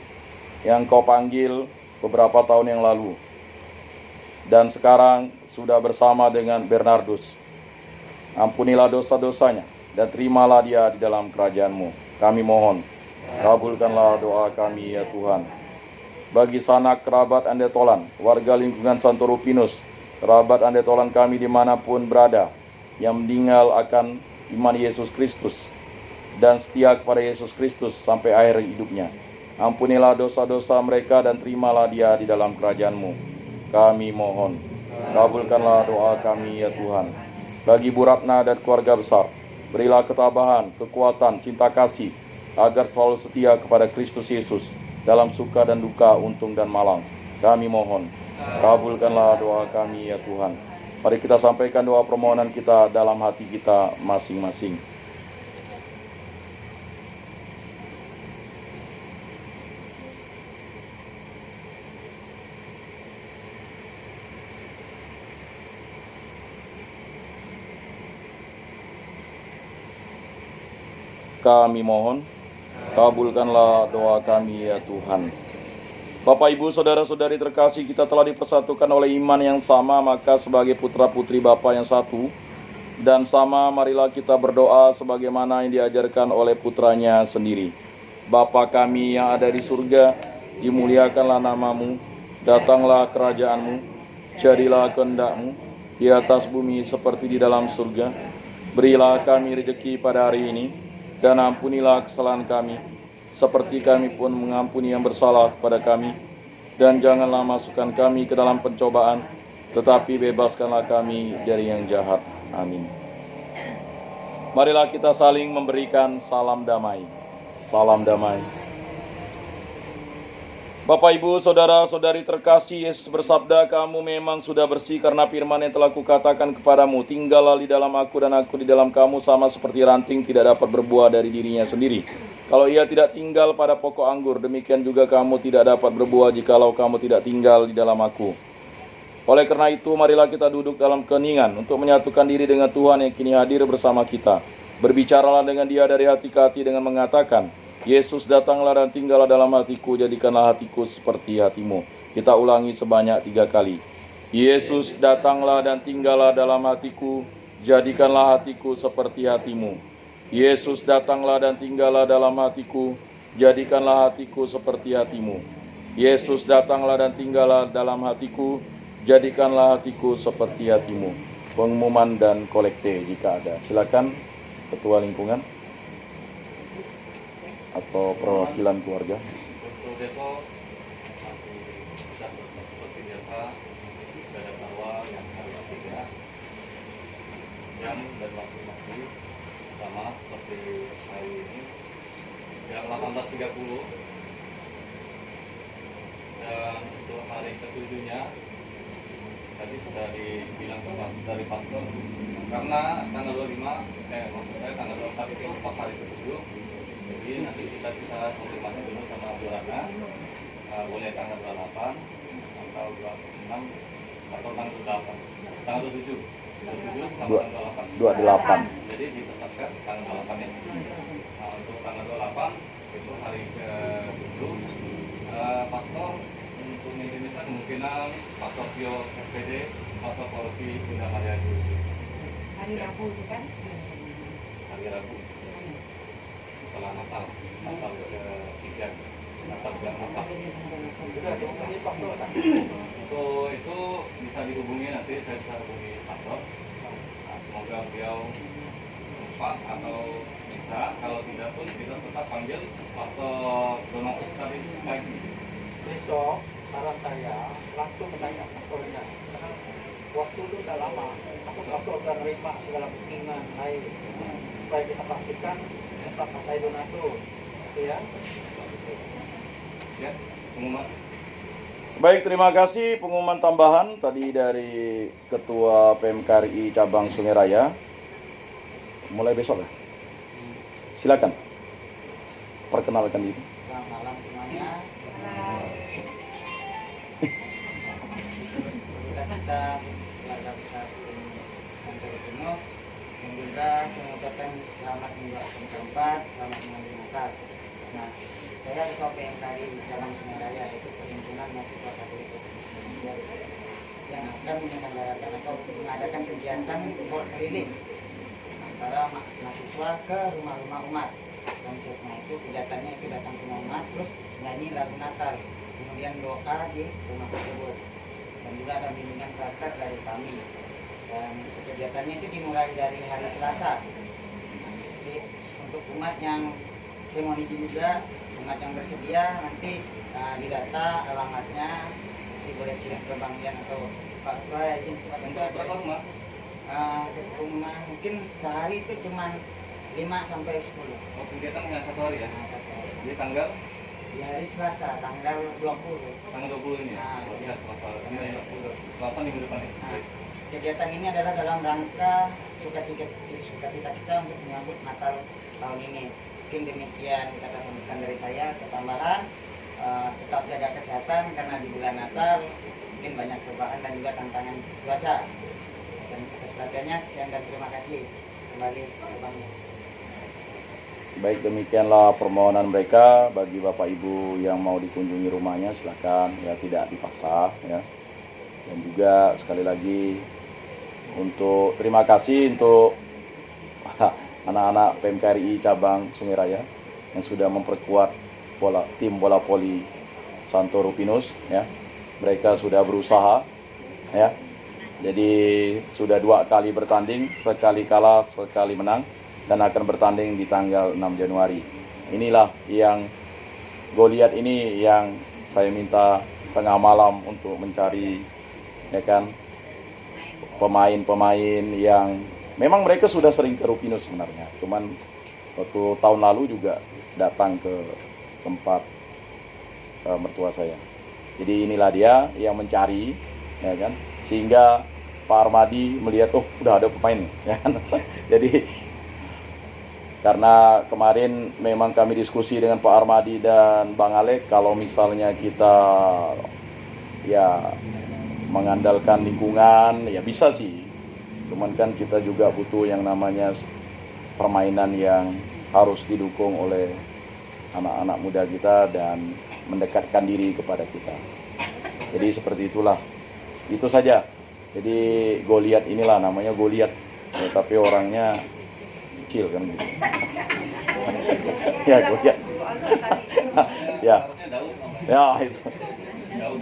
yang Engkau panggil beberapa tahun yang lalu, dan sekarang sudah bersama dengan Bernardus. Ampunilah dosa-dosanya dan terimalah dia di dalam kerajaan-Mu. Kami mohon, kabulkanlah doa kami ya Tuhan. Bagi sanak kerabat Andetolan, warga lingkungan Santo Rupinus, kerabat Andetolan kami dimanapun berada, yang meninggal akan iman Yesus Kristus dan setia kepada Yesus Kristus sampai akhir hidupnya. Ampunilah dosa-dosa mereka dan terimalah dia di dalam kerajaan-Mu. Kami mohon, kabulkanlah doa kami ya Tuhan. Bagi Bu Ratna dan keluarga besar, berilah ketabahan, kekuatan, cinta kasih, agar selalu setia kepada Kristus Yesus dalam suka dan duka, untung dan malang. Kami mohon, kabulkanlah doa kami ya Tuhan. Mari kita sampaikan doa permohonan kita dalam hati kita masing-masing. Kami mohon, kabulkanlah doa kami ya Tuhan. Bapak, Ibu, saudara-saudari terkasih, kita telah dipersatukan oleh iman yang sama, maka sebagai putra-putri Bapa yang satu dan sama, marilah kita berdoa sebagaimana yang diajarkan oleh putranya sendiri. Bapa kami yang ada di surga, dimuliakanlah nama-Mu, datanglah kerajaan-Mu, jadilah kehendak-Mu di atas bumi seperti di dalam surga. Berilah kami rezeki pada hari ini, dan ampunilah kesalahan kami, seperti kami pun mengampuni yang bersalah kepada kami. Dan janganlah masukkan kami ke dalam pencobaan, tetapi bebaskanlah kami dari yang jahat. Amin. Marilah kita saling memberikan salam damai. Salam damai. Bapak, Ibu, saudara-saudari terkasih, Yesus bersabda, kamu memang sudah bersih karena firman yang telah kukatakan kepadamu. Tinggallah di dalam aku dan aku di dalam kamu, sama seperti ranting tidak dapat berbuah dari dirinya sendiri kalau ia tidak tinggal pada pokok anggur. Demikian juga kamu tidak dapat berbuah jikalau kamu tidak tinggal di dalam aku. Oleh karena itu, marilah kita duduk dalam keheningan untuk menyatukan diri dengan Tuhan yang kini hadir bersama kita. Berbicaralah dengan Dia dari hati ke hati dengan mengatakan, Yesus, datanglah dan tinggallah dalam hatiku, jadikanlah hatiku seperti hatimu. Kita ulangi sebanyak 3 kali. Yesus, datanglah dan tinggallah dalam hatiku, jadikanlah hatiku seperti hatimu. Yesus, datanglah dan tinggallah dalam hatiku, jadikanlah hatiku seperti hatimu. Yesus, datanglah dan tinggallah dalam hatiku, jadikanlah hatiku seperti hatimu. Pengumuman dan kolekte jika ada. Silakan Ketua Lingkungan atau perwakilan keluarga. Untuk Depok masih bisa seperti biasa, ada bahwa yang hari ketiga jam dan waktu masih sama seperti hari ini. jam 18.30. Dan untuk hari ketujuhnya tadi sudah dibilang dari pastor, karena tanggal 25, maksud saya tanggal 24 itu pas hari ketujuh, jadi nanti kita bisa konfirmasi dulu sama Bu Rana, boleh tanggal 28 atau 26 atau tanggal 8, tanggal 27 sama tanggal 28. 28. Jadi ditetapkan tanggal 8 ya. Nah, untuk tanggal 28 itu hari ke-7, pastor untuk Indonesia kemungkinan Pastor Tio SPD, Pastor Poroki Bunda Maria Yesus. Hari Rabu itu kan? Hari Rabu setelah Natal, Natal ke-3, Natal ke-4. Sudah dihubungi pastor kan? Itu bisa dihubungi, nanti saya bisa hubungi pastor. Nah, semoga beliau sempat atau bisa, kalau tidak pun kita tetap panggil Pastor Donatus tadi lagi. Besok saran saya langsung bertanya pastornya, karena waktu itu udah lama. Aku pastor udah nerima segala bookingan naik, supaya kita pastikan tetap saya donatur, ya. Ya, pengumuman. Baik, terima kasih pengumuman tambahan tadi dari Ketua PMKRI Cabang Sungai Raya. Mulai besok ya. Silakan. Perkenalkan diri. Selamat malam semuanya. Kita keluarga besar Santo Pinus dan juga saya mengucapkan selamat merayakan keempat, selamat mengambil Natal. Nah, saya ketua PMKRI Cabang Sungai Raya, yaitu Perhimpunan Mahasiswa Katolik Indonesia, yang akan menyelenggarakan atau mengadakan kegiatan keliling antara mahasiswa ke rumah-rumah umat. Konsepnya itu kegiatannya itu datang ke rumah umat, terus nyanyi lagu Natal, kemudian doa di rumah tersebut, dan juga ada bimbingan karakter dari kami. Dan kegiatannya itu dimulai dari hari Selasa. Jadi untuk umat yang saya mau juga, umat yang bersedia nanti didata alamatnya, boleh kirim ke Bang Yan atau Pak Ketua izin Untuk berapa rumah? rumah mungkin sehari itu cuma 5 sampai 10. Oh, kegiatan hanya 1 hari ya? Nah, satu hari. Jadi tanggal Di hari Selasa tanggal 20. tanggal 20 ini ya? Nah, Iya, Selasa. Ini Selasa minggu depan ya? Nah, kegiatan ini adalah dalam rangka sukacita kita untuk menyambut Natal tahun ini. Mungkin demikian kata sambutan dari saya. Ketambahan tetap jaga kesehatan karena di bulan Natal mungkin banyak cobaan dan juga tantangan cuaca. Dan kesempatannya sekian dan terima kasih. Kembali ke Bang. Baik, demikianlah permohonan mereka. Bagi Bapak Ibu yang mau dikunjungi rumahnya, silakan ya, tidak dipaksa ya. Dan juga sekali lagi untuk terima kasih untuk anak-anak PMKRI Cabang Sungai Raya yang sudah memperkuat tim bola voli Santo Rupinus ya. Mereka sudah berusaha ya. Jadi sudah 2 kali bertanding, sekali kalah, sekali menang, dan akan bertanding di tanggal 6 Januari. Inilah yang Goliat ini yang saya minta tengah malam untuk mencari ya kan pemain-pemain yang memang mereka sudah sering ke Rupinus sebenarnya. Cuman waktu tahun lalu juga datang ke tempat mertua saya. Jadi inilah dia yang mencari ya kan, sehingga Pak Armadi melihat oh udah ada pemain ya kan. Jadi karena kemarin memang kami diskusi dengan Pak Armadi dan Bang Alek, kalau misalnya kita ya mengandalkan lingkungan ya bisa sih, cuman kan kita juga butuh yang namanya permainan yang harus didukung oleh anak-anak muda kita dan mendekatkan diri kepada kita. Jadi seperti itulah, itu saja. Jadi Goliat inilah namanya Goliat ya, tapi orangnya kecil kan gitu. Ya Goliat. Ya. Ya itu.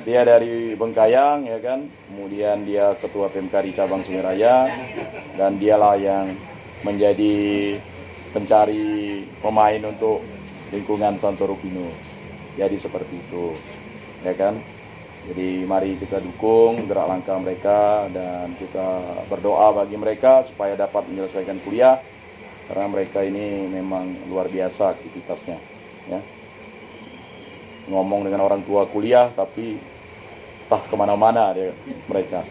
Dia dari Bengkayang ya kan. Kemudian dia ketua PMKRI Cabang Sungai Raya dan dialah yang menjadi pencari pemain untuk lingkungan Santo Rupinus. Jadi seperti itu. Ya kan? Jadi mari kita dukung gerak langkah mereka dan kita berdoa bagi mereka supaya dapat menyelesaikan kuliah, karena mereka ini memang luar biasa aktivitasnya. ya. Ngomong dengan orang tua kuliah tapi entah kemana-mana dia, mereka.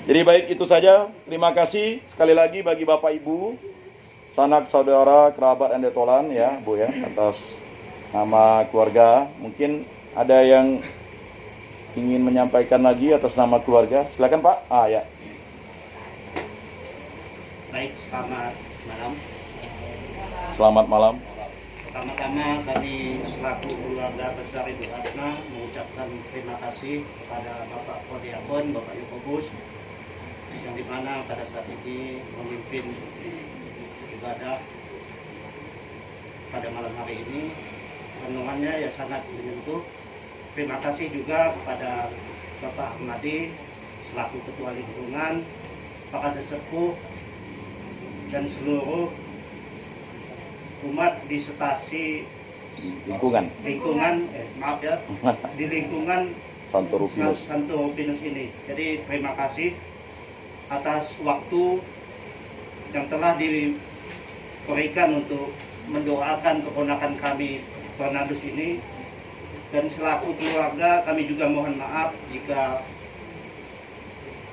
Jadi baik, itu saja. Terima kasih sekali lagi bagi Bapak Ibu, sanak saudara, kerabat dan detolan ya Bu ya, atas nama keluarga. Mungkin ada yang ingin menyampaikan lagi atas nama keluarga. Silakan Pak. Ya. Baik, selamat malam. Selamat malam. Pertama-tama kami selaku keluarga besar Ibu Ratna mengucapkan terima kasih kepada Bapak Kodiakon, Bapak Yakobus, yang dimana pada saat ini memimpin ibadah pada malam hari ini. Renungannya ya sangat menyentuh. Terima kasih juga kepada Bapak Ahmadi selaku Ketua Lingkungan, Pak Sesepuh, dan seluruh umat di stasi Lingkungan maaf ya, di lingkungan Santo Rufus. Santo Rufus ini. Jadi terima kasih atas waktu yang telah diberikan untuk mendoakan keponakan kami Bernardus ini. Dan selaku keluarga kami juga mohon maaf jika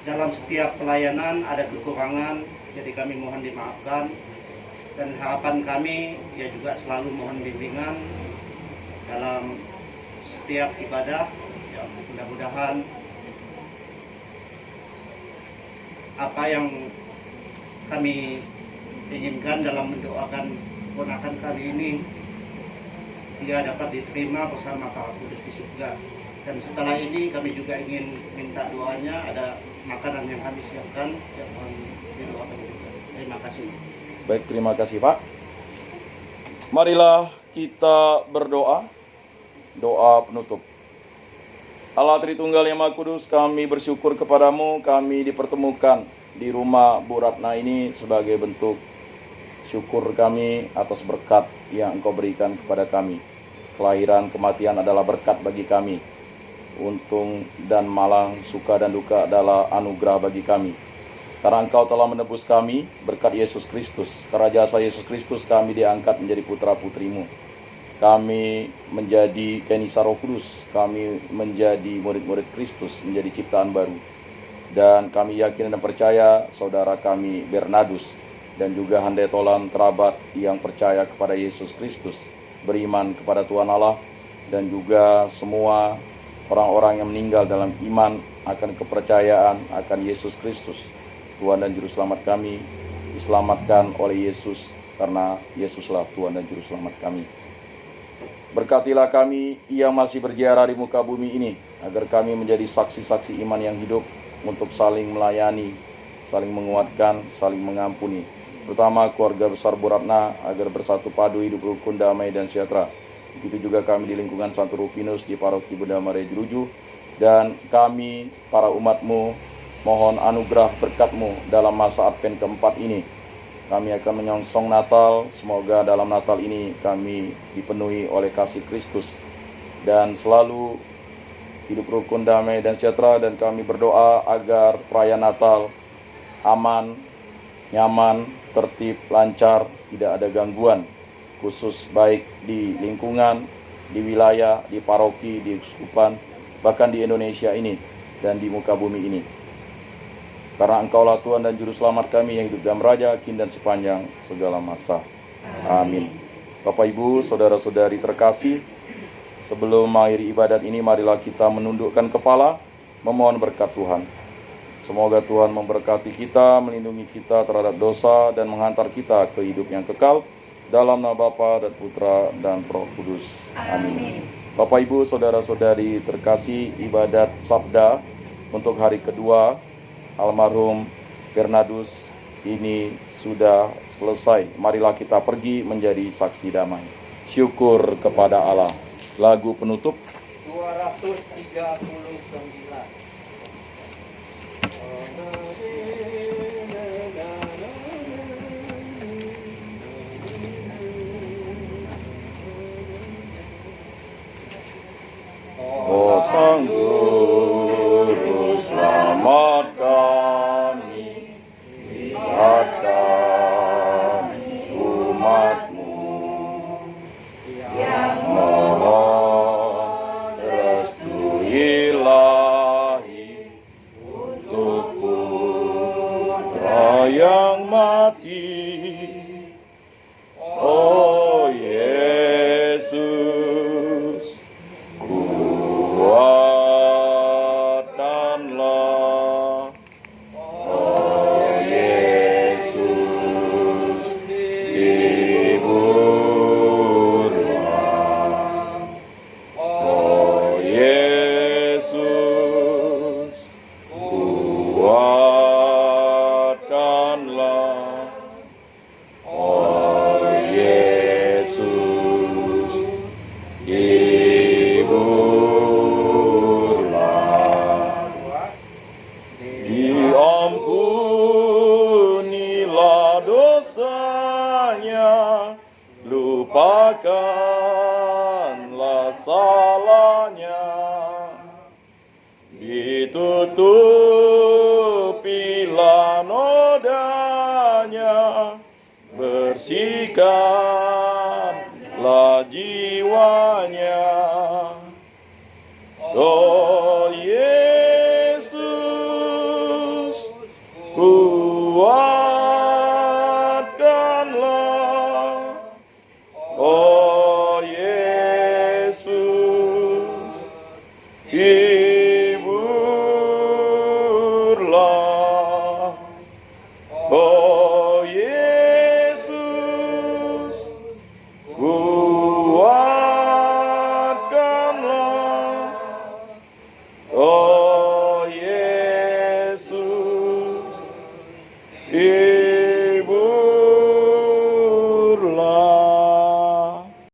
dalam setiap pelayanan ada kekurangan, jadi kami mohon dimaafkan. Dan harapan kami ya juga selalu mohon bimbingan dalam setiap ibadah. Ya, mudah-mudahan apa yang kami inginkan dalam mendoakan keponakan kali ini dia dapat diterima bersama para kudus di surga. Dan setelah ini kami juga ingin minta doanya, ada makanan yang kami siapkan yang mohon didoakan juga. Terima kasih. Baik, terima kasih Pak. Marilah kita berdoa. Doa penutup. Allah Tritunggal yang Maha Kudus, kami bersyukur kepadamu, kami dipertemukan di rumah Bu Ratna ini sebagai bentuk syukur kami atas berkat yang Engkau berikan kepada kami. Kelahiran, kematian adalah berkat bagi kami. Untung dan malang, suka dan duka adalah anugerah bagi kami. Karena Engkau telah menebus kami berkat Yesus Kristus. Karena jasa Yesus Kristus kami diangkat menjadi putra-putrimu. Kami menjadi Kenisa Roh Kudus. Kami menjadi murid-murid Kristus, menjadi ciptaan baru. Dan kami yakin dan percaya saudara kami Bernardus dan juga handetolan kerabat yang percaya kepada Yesus Kristus, beriman kepada Tuhan Allah, dan juga semua orang-orang yang meninggal dalam iman akan kepercayaan akan Yesus Kristus, Tuhan dan Juru Selamat kami, diselamatkan oleh Yesus karena Yesuslah Tuhan dan Juru Selamat kami. Berkatilah kami yang masih berziarah di muka bumi ini, agar kami menjadi saksi-saksi iman yang hidup untuk saling melayani, saling menguatkan, saling mengampuni. Terutama keluarga besar Bu Ratna, agar bersatu padu hidup rukun, damai dan sejahtera. Begitu juga kami di lingkungan Santo Rufus di Paroki Bunda Maria Jeruju. Dan kami, para umat-Mu, mohon anugerah berkat-Mu dalam masa Advent keempat ini. Kami akan menyongsong Natal, semoga dalam Natal ini kami dipenuhi oleh kasih Kristus. Dan selalu hidup rukun, damai dan sejahtera. Dan kami berdoa agar perayaan Natal aman, nyaman, tertib, lancar, tidak ada gangguan, khusus baik di lingkungan, di wilayah, di paroki, di uskupan, bahkan di Indonesia ini dan di muka bumi ini. Karena Engkaulah Tuhan dan Juru Selamat kami yang hidup dalam raja, kini dan sepanjang segala masa. Amin. Bapak Ibu, saudara-saudari terkasih, sebelum mengakhiri ibadat ini, marilah kita menundukkan kepala, memohon berkat Tuhan. Semoga Tuhan memberkati kita, melindungi kita terhadap dosa, dan menghantar kita ke hidup yang kekal. Dalam nama Bapa dan Putra dan Roh Kudus. Amin. Bapak Ibu, saudara-saudari terkasih, ibadat sabda untuk hari kedua almarhum Bernardus ini sudah selesai. Marilah kita pergi menjadi saksi damai. Syukur kepada Allah. Lagu penutup 239. Oh Sang Guru, selamat kami, lihat kami umat-Mu yang lupakanlah salahnya, ditutupilah nodanya, bersihkanlah jiwanya.